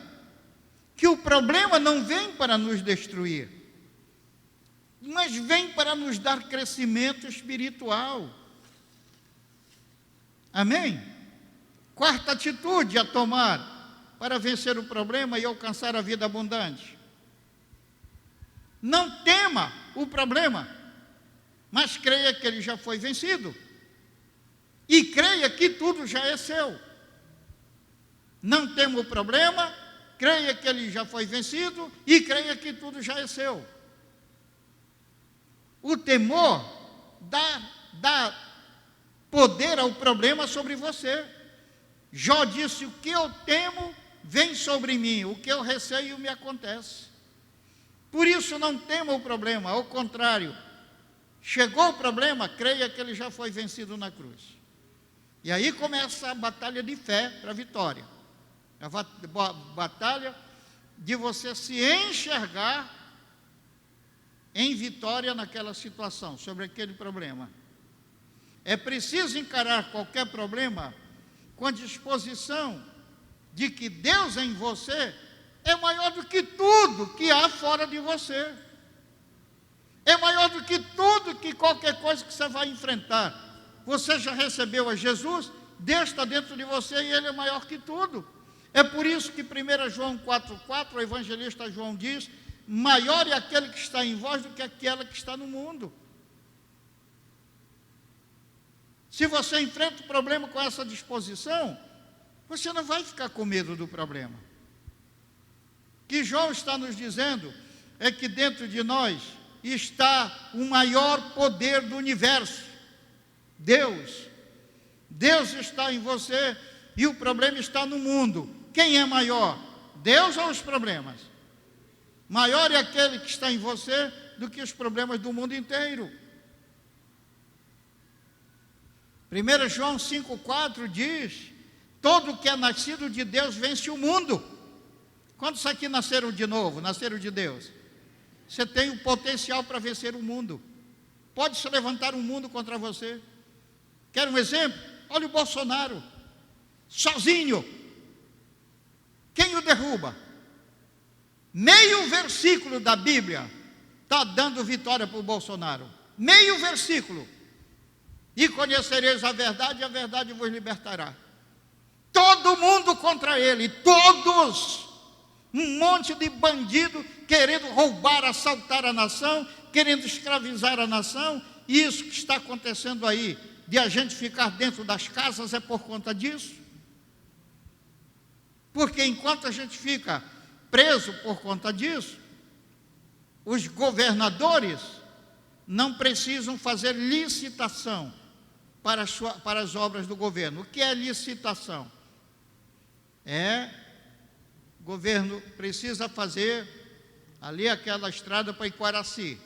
[SPEAKER 1] que o problema não vem para nos destruir, mas vem para nos dar crescimento espiritual. Amém? Quarta atitude a tomar para vencer o problema e alcançar a vida abundante: não tema o problema, mas creia que ele já foi vencido, e creia que tudo já é seu. Não tema o problema, creia que ele já foi vencido, e creia que tudo já é seu. O temor dá poder ao problema sobre você. Jó disse: o que eu temo vem sobre mim, o que eu receio me acontece. Por isso não tema o problema, ao contrário, chegou o problema, creia que ele já foi vencido na cruz. E aí começa a batalha de fé para a vitória. A batalha de você se enxergar em vitória naquela situação, sobre aquele problema. É preciso encarar qualquer problema com a disposição de que Deus em você é maior do que tudo que há fora de você. É maior do que tudo, que qualquer coisa que você vai enfrentar. Você já recebeu a Jesus, Deus está dentro de você e Ele é maior que tudo. É por isso que 1 João 4,4, o evangelista João diz: maior é aquele que está em vós do que aquela que está no mundo. Se você enfrenta o problema com essa disposição, você não vai ficar com medo do problema. O que João está nos dizendo é que dentro de nós está o maior poder do universo, Deus. Deus está em você e o problema está no mundo. Quem é maior, Deus ou os problemas? Maior é aquele que está em você do que os problemas do mundo inteiro. 1 João 5,4 diz: todo que é nascido de Deus vence o mundo. Quantos aqui nasceram de novo, nasceram de Deus? Você tem o potencial para vencer o mundo. Pode se levantar um mundo contra você. Quer um exemplo? Olha o Bolsonaro, sozinho. Quem o derruba? Meio versículo da Bíblia está dando vitória para o Bolsonaro. Meio versículo. E conhecereis a verdade vos libertará. Todo mundo contra ele, todos. Um monte de bandido querendo roubar, assaltar a nação, querendo escravizar a nação. E isso que está acontecendo aí, de a gente ficar dentro das casas, é por conta disso. Porque enquanto a gente fica preso por conta disso, os governadores não precisam fazer licitação para as obras do governo. O que é licitação? O governo precisa fazer ali aquela estrada para Iquaraci.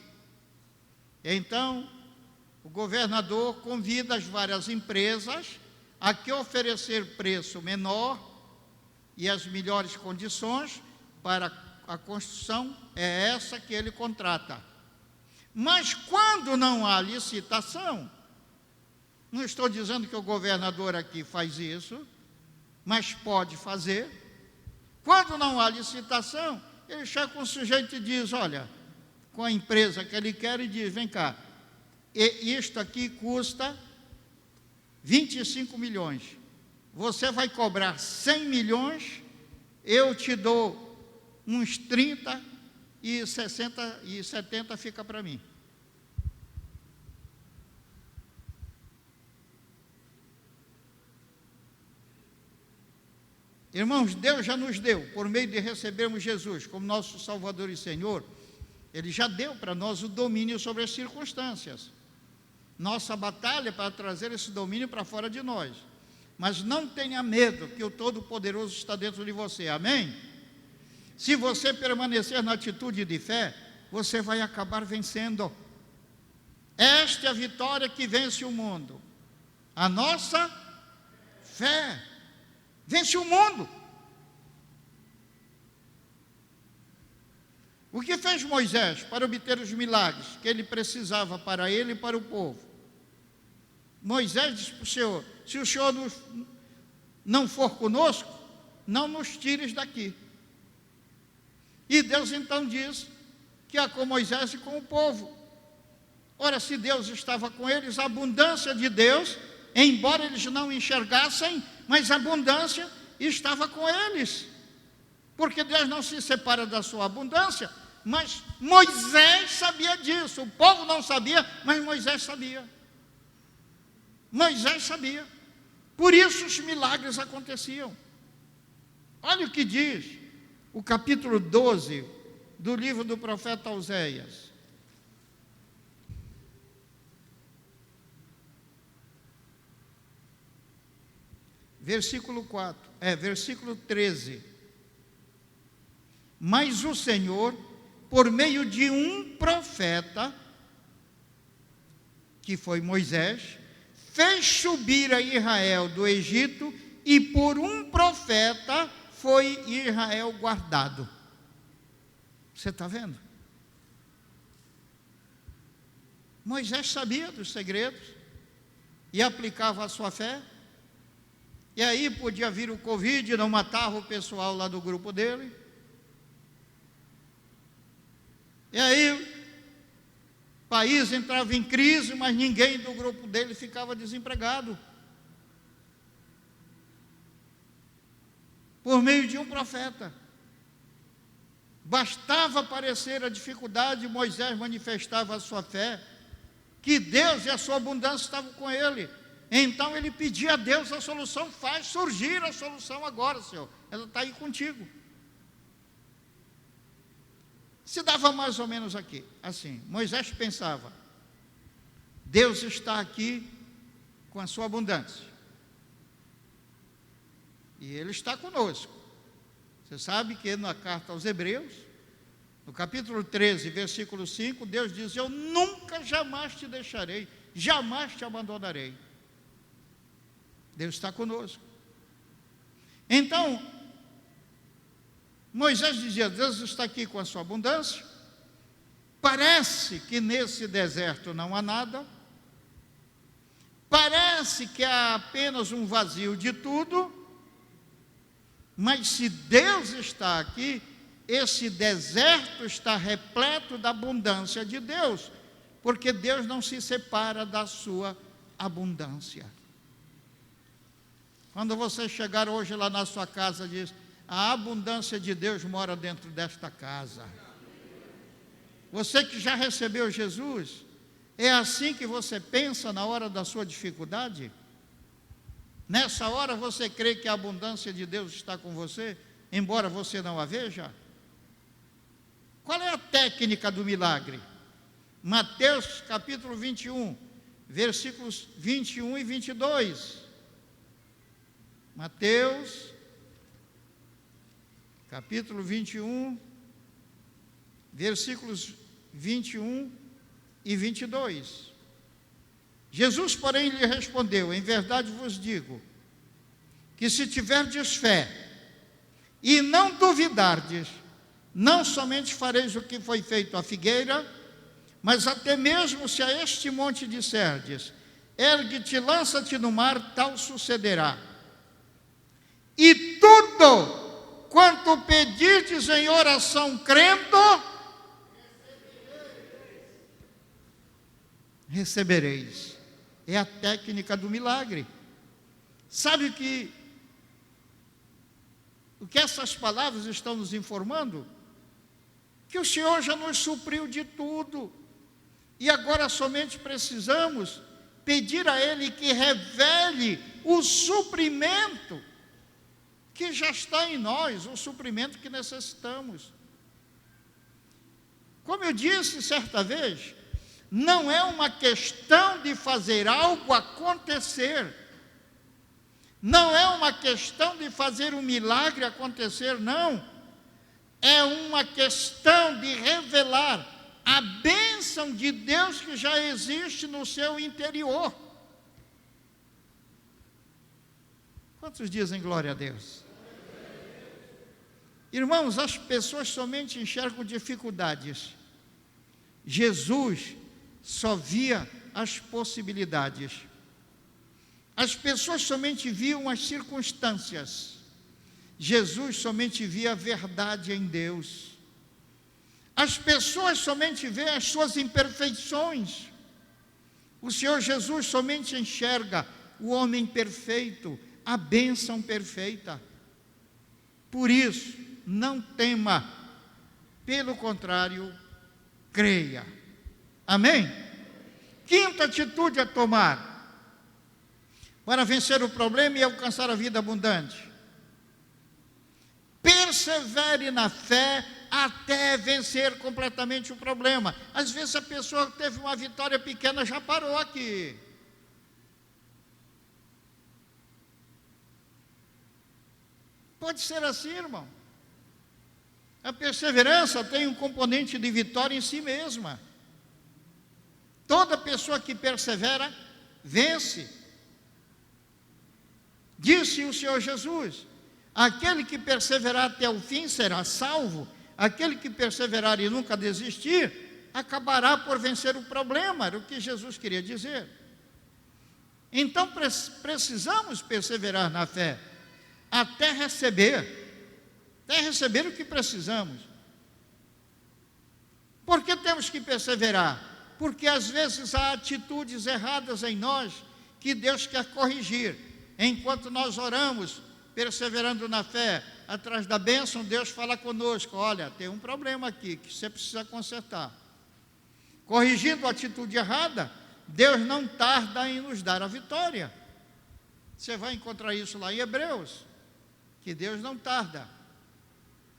[SPEAKER 1] Então, o governador convida as várias empresas a que oferecer preço menor e as melhores condições para a construção, é essa que ele contrata. Mas quando não há licitação, não estou dizendo que o governador aqui faz isso, mas pode fazer. Quando não há licitação, ele chega com o sujeito e diz: olha, com a empresa que ele quer, e diz: vem cá, isto aqui custa 25 milhões. Você vai cobrar 100 milhões, eu te dou uns 30 e 60 e 70 fica para mim. Irmãos, Deus já nos deu, por meio de recebermos Jesus como nosso Salvador e Senhor, Ele já deu para nós o domínio sobre as circunstâncias. Nossa batalha é para trazer esse domínio para fora de nós. Mas não tenha medo, que o Todo-Poderoso está dentro de você, amém? Se você permanecer na atitude de fé, você vai acabar vencendo. Esta é a vitória que vence o mundo. A nossa fé vence o mundo. O que fez Moisés para obter os milagres que ele precisava para ele e para o povo? Moisés disse para o Senhor: se o Senhor não for conosco, não nos tires daqui. E Deus então diz que é com Moisés e com o povo. Ora, se Deus estava com eles, a abundância de Deus, embora eles não enxergassem, mas a abundância estava com eles. Porque Deus não se separa da sua abundância, mas Moisés sabia disso. O povo não sabia, mas Moisés sabia. Moisés sabia. Por isso os milagres aconteciam. Olha o que diz o capítulo 12 do livro do profeta Oséias. Versículo 13. Mas o Senhor, por meio de um profeta, que foi Moisés, fez subir a Israel do Egito, e por um profeta foi Israel guardado. Você está vendo? Moisés sabia dos segredos e aplicava a sua fé. E aí podia vir o Covid e não matava o pessoal lá do grupo dele. E aí o país entrava em crise, mas ninguém do grupo dele ficava desempregado. Por meio de um profeta. Bastava aparecer a dificuldade, Moisés manifestava a sua fé, que Deus e a sua abundância estavam com ele. Então ele pedia a Deus a solução. Faz surgir a solução agora, Senhor, ela está aí contigo. Se dava mais ou menos aqui, assim, Moisés pensava: Deus está aqui com a sua abundância, e Ele está conosco. Você sabe que na carta aos Hebreus, no capítulo 13, versículo 5, Deus diz: eu nunca, jamais te deixarei, jamais te abandonarei. Deus está conosco. Então, Moisés dizia: Deus está aqui com a sua abundância. Parece que nesse deserto não há nada. Parece que há apenas um vazio de tudo. Mas se Deus está aqui, esse deserto está repleto da abundância de Deus, porque Deus não se separa da sua abundância. Quando você chegar hoje lá na sua casa, diz: a abundância de Deus mora dentro desta casa. Você que já recebeu Jesus, é assim que você pensa na hora da sua dificuldade? Nessa hora você crê que a abundância de Deus está com você, embora você não a veja? Qual é a técnica do milagre? Mateus capítulo 21, versículos 21 e 22. Mateus, capítulo 21, versículos 21 e 22. Jesus, porém, lhe respondeu: em verdade vos digo, que se tiverdes fé, e não duvidardes, não somente fareis o que foi feito à figueira, mas até mesmo se a este monte disserdes: ergue-te, lança-te no mar, tal sucederá. E tudo quanto pedirdes em oração crendo, recebereis. É a técnica do milagre. Sabe o que essas palavras estão nos informando? Que o Senhor já nos supriu de tudo, e agora somente precisamos pedir a Ele que revele o suprimento que já está em nós, o suprimento que necessitamos. Como eu disse certa vez, não é uma questão de fazer algo acontecer, não é uma questão de fazer um milagre acontecer, não. É uma questão de revelar a bênção de Deus que já existe no seu interior. Quantos dizem glória a Deus? Irmãos, as pessoas somente enxergam dificuldades. Jesus só via as possibilidades. As pessoas somente viam as circunstâncias. Jesus somente via a verdade em Deus. As pessoas somente veem as suas imperfeições. O Senhor Jesus somente enxerga o homem perfeito, a bênção perfeita. Por isso, não tema, pelo contrário, creia. Amém? Quinta atitude a tomar para vencer o problema e alcançar a vida abundante. Persevere na fé até vencer completamente o problema. Às vezes a pessoa teve uma vitória pequena, já parou aqui. Pode ser assim, irmão. A perseverança tem um componente de vitória em si mesma. Toda pessoa que persevera, vence. Disse o Senhor Jesus: aquele que perseverar até o fim será salvo. Aquele que perseverar e nunca desistir, acabará por vencer o problema. Era o que Jesus queria dizer. Então precisamos perseverar na fé, até receber o que precisamos. Por que temos que perseverar? Porque às vezes há atitudes erradas em nós que Deus quer corrigir. Enquanto nós oramos, perseverando na fé, atrás da bênção, Deus fala conosco: olha, tem um problema aqui que você precisa consertar. Corrigindo a atitude errada, Deus não tarda em nos dar a vitória. Você vai encontrar isso lá em Hebreus, que Deus não tarda.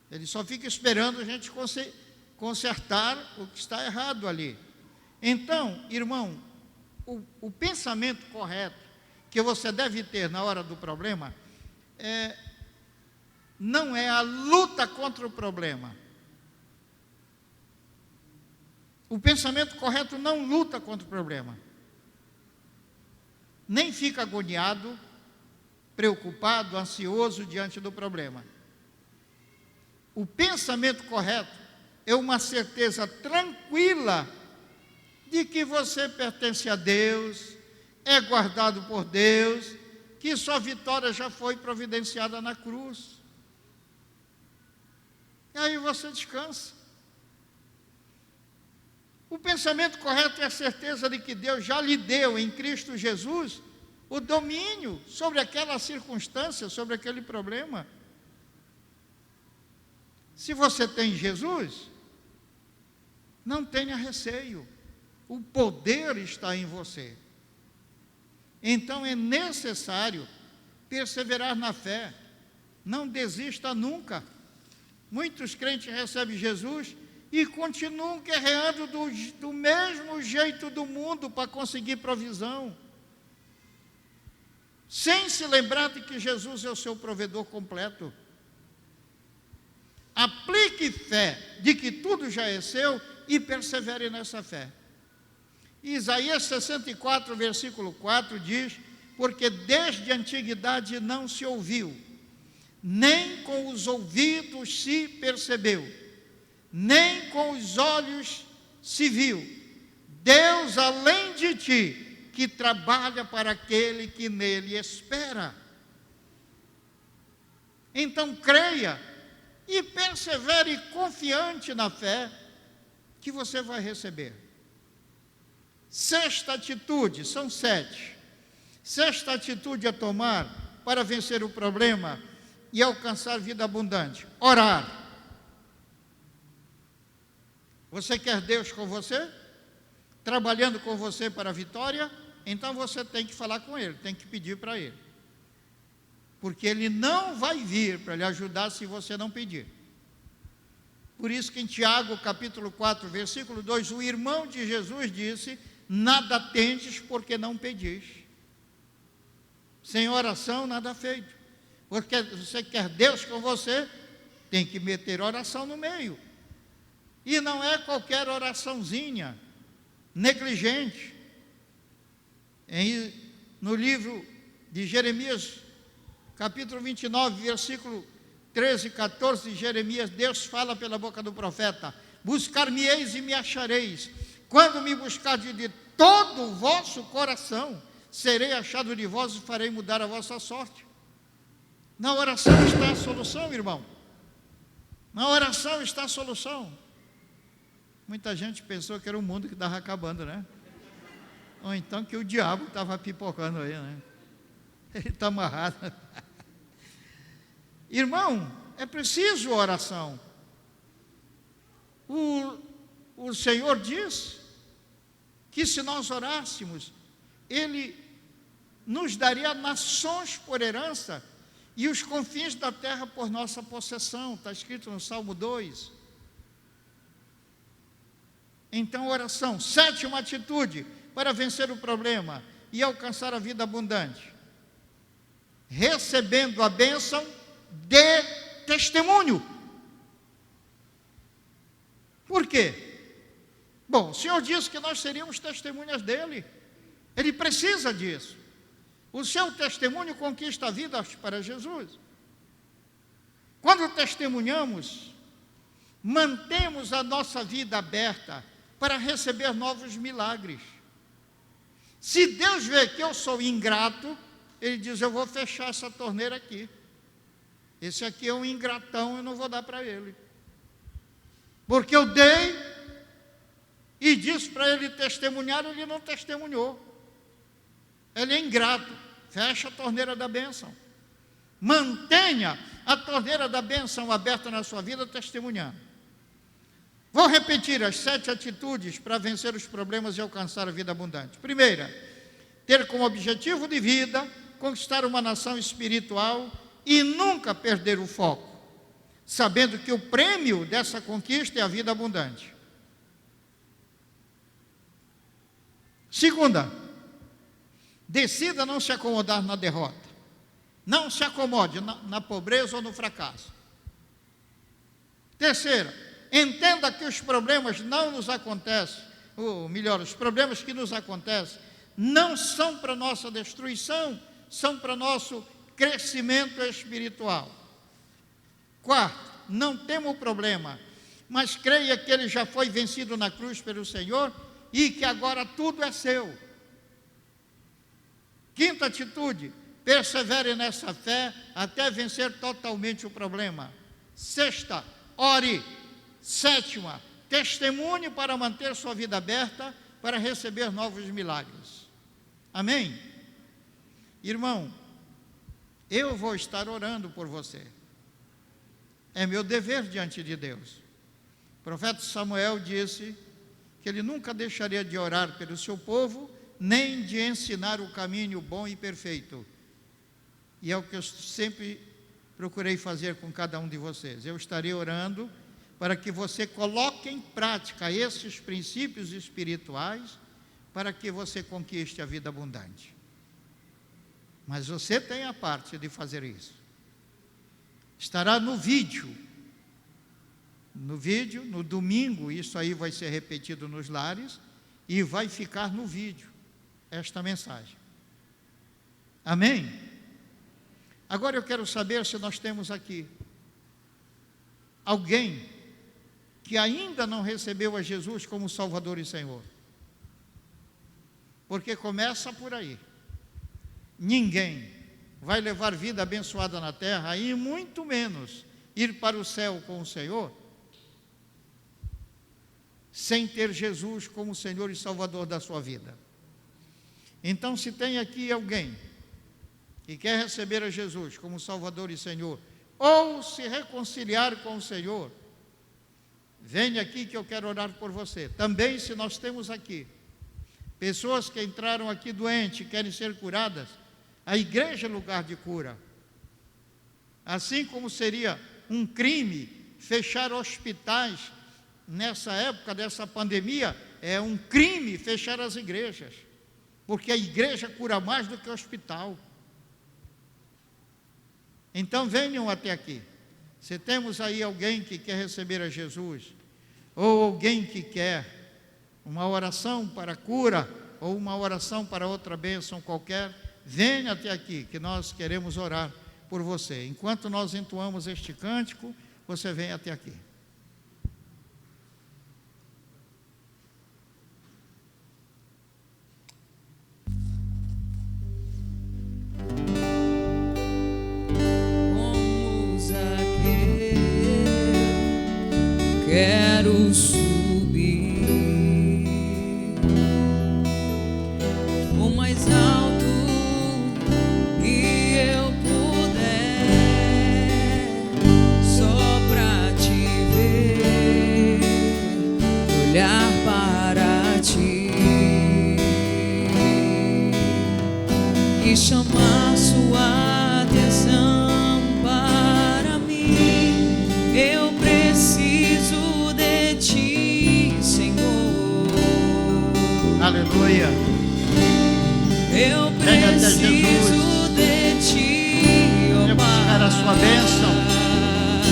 [SPEAKER 1] Ele só fica esperando a gente consertar o que está errado ali. Então, irmão, o pensamento correto que você deve ter na hora do problema não é a luta contra o problema. O pensamento correto não luta contra o problema. Nem fica agoniado, preocupado, ansioso diante do problema. O pensamento correto é uma certeza tranquila de que você pertence a Deus, é guardado por Deus, que sua vitória já foi providenciada na cruz. E aí você descansa. O pensamento correto é a certeza de que Deus já lhe deu em Cristo Jesus o domínio sobre aquela circunstância, sobre aquele problema. Se você tem Jesus, não tenha receio. O poder está em você. Então é necessário perseverar na fé. Não desista nunca. Muitos crentes recebem Jesus e continuam guerreando do mesmo jeito do mundo para conseguir provisão, sem se lembrar de que Jesus é o seu provedor completo. Aplique fé de que tudo já é seu e persevere nessa fé. Isaías 64, versículo 4 diz: porque desde a antiguidade não se ouviu, nem com os ouvidos se percebeu, nem com os olhos se viu, Deus além de ti, que trabalha para aquele que nele espera. Então creia e persevere confiante na fé que você vai receber. Sexta atitude, são 7. Sexta atitude a tomar para vencer o problema e alcançar vida abundante: orar. Você quer Deus com você? Trabalhando com você para a vitória? Então você tem que falar com Ele, tem que pedir para Ele. Porque Ele não vai vir para lhe ajudar se você não pedir. Por isso que em Tiago, capítulo 4, versículo 2, o irmão de Jesus disse: nada tendes porque não pedis. Sem oração, nada feito. Porque você quer Deus com você, tem que meter oração no meio. E não é qualquer oraçãozinha, negligente. No livro de Jeremias, capítulo 29, versículo 13, 14 de Jeremias, Deus fala pela boca do profeta: buscar-me-eis e me achareis, quando me buscardes de todo o vosso coração, serei achado de vós e farei mudar a vossa sorte. Na oração está a solução, irmão. Na oração está a solução. Muita gente pensou que era o mundo que estava acabando, né? Ou então que o diabo estava pipocando aí, né? Ele está amarrado. Irmão, é preciso oração. O Senhor diz que se nós orássemos, Ele nos daria nações por herança e os confins da terra por nossa possessão. Está escrito no Salmo 2. Então, oração. 7ª atitude para vencer o problema e alcançar a vida abundante: recebendo a bênção de testemunho. Por quê? Bom, o Senhor disse que nós seríamos testemunhas dEle. Ele precisa disso. O seu testemunho conquista vidas para Jesus. Quando testemunhamos, mantemos a nossa vida aberta para receber novos milagres. Se Deus vê que eu sou ingrato, Ele diz: eu vou fechar essa torneira aqui. Esse aqui é um ingratão, eu não vou dar para ele. Porque eu dei e disse para ele testemunhar, ele não testemunhou. Ele é ingrato. Fecha a torneira da bênção. Mantenha a torneira da bênção aberta na sua vida, testemunhando. Vou repetir as 7 atitudes para vencer os problemas e alcançar a vida abundante. Primeira, ter como objetivo de vida conquistar uma nação espiritual e nunca perder o foco, sabendo que o prêmio dessa conquista é a vida abundante. Segunda, decida não se acomodar na derrota. Não se acomode na pobreza ou no fracasso. Terceira, entenda que os problemas não nos acontecem, ou melhor, os problemas que nos acontecem não são para nossa destruição, são para nosso crescimento espiritual. Quarto, não tema o problema, mas creia que ele já foi vencido na cruz pelo Senhor e que agora tudo é seu. Quinta atitude, persevere nessa fé até vencer totalmente o problema. Sexta, ore. Sétima, testemunhe para manter sua vida aberta para receber novos milagres. Amém? Irmão, eu vou estar orando por você. É meu dever diante de Deus. O profeta Samuel disse que ele nunca deixaria de orar pelo seu povo, nem de ensinar o caminho bom e perfeito. E é o que eu sempre procurei fazer com cada um de vocês. Eu estarei orando para que você coloque em prática esses princípios espirituais, para que você conquiste a vida abundante. Mas você tem a parte de fazer isso. Estará no vídeo. No domingo, isso aí vai ser repetido nos lares e vai ficar no vídeo, esta mensagem. Amém? Agora eu quero saber se nós temos aqui alguém que ainda não recebeu a Jesus como Salvador e Senhor. Porque começa por aí. Ninguém vai levar vida abençoada na terra, e muito menos ir para o céu com o Senhor, sem ter Jesus como Senhor e Salvador da sua vida. Então, se tem aqui alguém que quer receber a Jesus como Salvador e Senhor, ou se reconciliar com o Senhor, venha aqui que eu quero orar por você. Também, se nós temos aqui pessoas que entraram aqui doentes, querem ser curadas, a igreja é lugar de cura. Assim como seria um crime fechar hospitais nessa época dessa pandemia, é um crime fechar as igrejas, porque a igreja cura mais do que o hospital. Então venham até aqui. Se temos aí alguém que quer receber a Jesus, ou alguém que quer uma oração para cura, ou uma oração para outra bênção qualquer, venha até aqui, que nós queremos orar por você. Enquanto nós entoamos este cântico, você vem até aqui.
[SPEAKER 2] Como Zaqueu, quero subir o mais alto que eu puder, só pra te ver, olhar para ti e chamar sua atenção para mim. Eu preciso de ti, Senhor.
[SPEAKER 1] Aleluia.
[SPEAKER 2] Eu
[SPEAKER 1] Venha até
[SPEAKER 2] preciso
[SPEAKER 1] Jesus.
[SPEAKER 2] de ti, ó
[SPEAKER 1] Venha buscar a sua bênção.
[SPEAKER 2] Pai.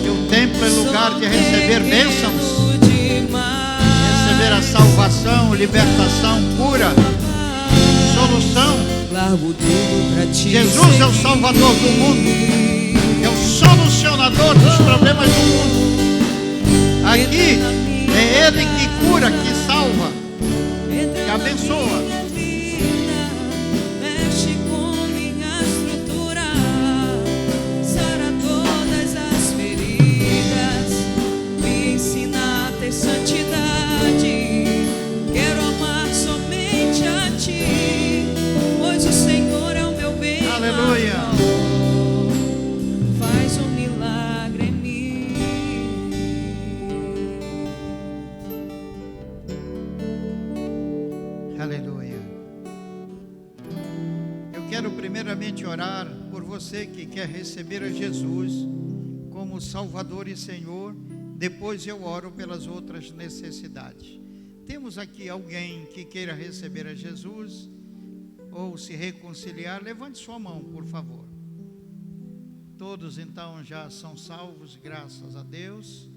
[SPEAKER 1] Que o templo é lugar de receber bênçãos,
[SPEAKER 2] Sou pequeno demais.
[SPEAKER 1] receber a salvação, libertação, cura, solução.
[SPEAKER 2] Largo tudo pra ti.
[SPEAKER 1] Jesus é o Salvador do mundo, é o solucionador dos problemas do mundo. Aqui é Ele que cura, que salva, que abençoa.
[SPEAKER 2] Mexe com minha estrutura, sara todas as feridas, me ensina a ter santidade. Quero amar somente a ti, pois o Senhor é o meu bem.
[SPEAKER 1] Aleluia.
[SPEAKER 2] Faz um milagre em mim.
[SPEAKER 1] Aleluia. Eu quero primeiramente orar por você que quer receber a Jesus como Salvador e Senhor. Depois eu oro pelas outras necessidades. Temos aqui alguém que queira receber a Jesus ou se reconciliar? Levante sua mão, por favor. Todos então já são salvos, graças a Deus.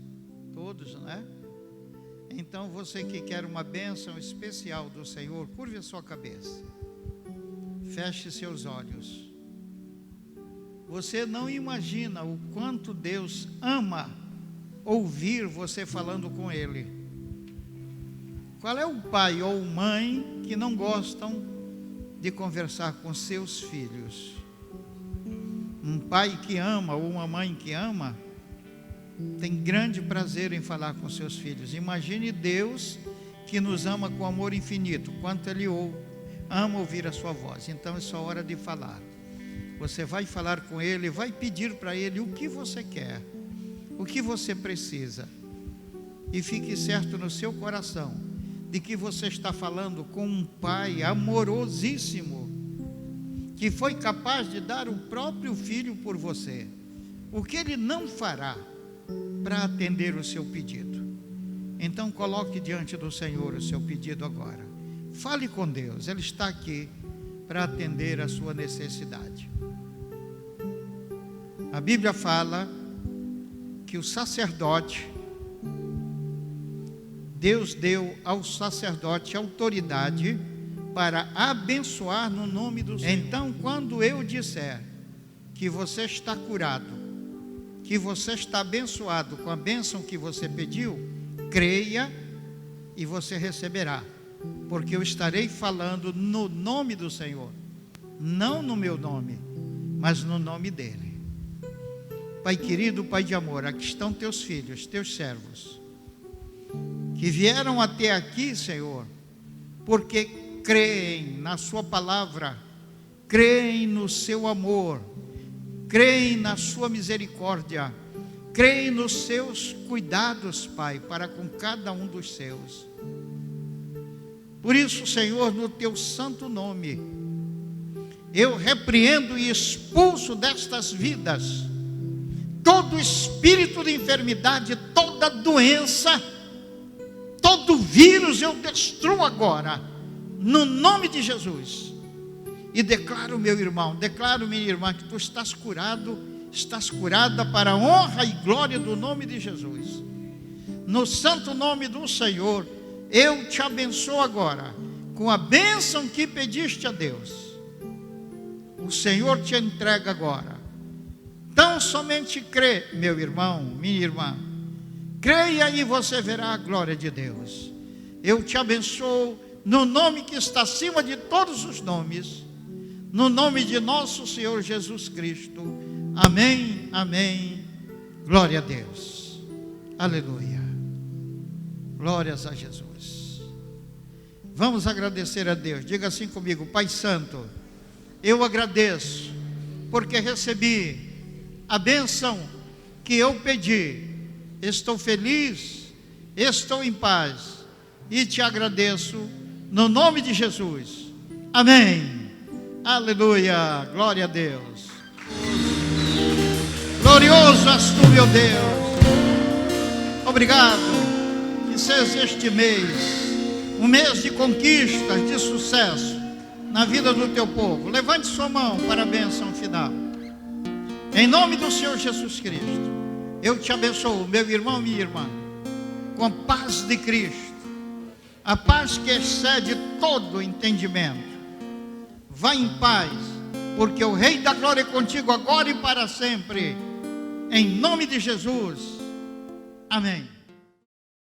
[SPEAKER 1] Todos, né? Então você que quer uma bênção especial do Senhor, curve a sua cabeça, feche seus olhos. Você não imagina o quanto Deus ama ouvir você falando com Ele. Qual é o pai ou mãe que não gostam de conversar com seus filhos? Um pai que ama ou uma mãe que ama tem grande prazer em falar com seus filhos. Imagine Deus que nos ama com amor infinito, quanto Ele ama ouvir a sua voz. Então é só hora de falar. Você vai falar com Ele, vai pedir para Ele o que você quer, o que você precisa. E fique certo no seu coração de que você está falando com um Pai amorosíssimo, que foi capaz de dar o próprio Filho por você. O que Ele não fará para atender o seu pedido? Então coloque diante do Senhor o seu pedido agora. Fale com Deus, Ele está aqui para atender a sua necessidade. A Bíblia fala que o sacerdote, Deus deu ao sacerdote autoridade para abençoar no nome do Senhor. Então, quando eu disser que você está curado, que você está abençoado com a bênção que você pediu, creia e você receberá, porque eu estarei falando no nome do Senhor, não no meu nome, mas no nome dEle. Pai querido, Pai de amor, aqui estão teus filhos, teus servos, que vieram até aqui, Senhor, porque creem na sua palavra, creem no seu amor, creem na sua misericórdia, creem nos seus cuidados, Pai, para com cada um dos seus. Por isso, Senhor, no teu santo nome, eu repreendo e expulso destas vidas todo espírito de enfermidade, toda doença, todo vírus eu destruo agora, no nome de Jesus. E declaro, meu irmão, declaro, minha irmã, que tu estás curado, estás curada para a honra e glória do nome de Jesus. No santo nome do Senhor, eu te abençoo agora, com a bênção que pediste a Deus. o Senhor te entrega agora. Tão somente crê, meu irmão, minha irmã. Creia e você verá a glória de Deus. Eu te abençoo no nome que está acima de todos os nomes, no nome de nosso Senhor Jesus Cristo. Amém, amém. Glória a Deus. Aleluia. Glórias a Jesus. Vamos agradecer a Deus. Diga assim comigo: Pai Santo, eu agradeço porque recebi a bênção que eu pedi. Estou feliz, estou em paz e te agradeço no nome de Jesus. Amém. Aleluia. Glória a Deus. Glorioso és tu, meu Deus. Obrigado. Que seja este mês um mês de conquistas, de sucesso na vida do teu povo. Levante sua mão para a bênção final. Em nome do Senhor Jesus Cristo, eu te abençoo, meu irmão, minha irmã, com a paz de Cristo, a paz que excede todo entendimento. Vá em paz, porque o Rei da Glória é contigo agora e para sempre. Em nome de Jesus. Amém.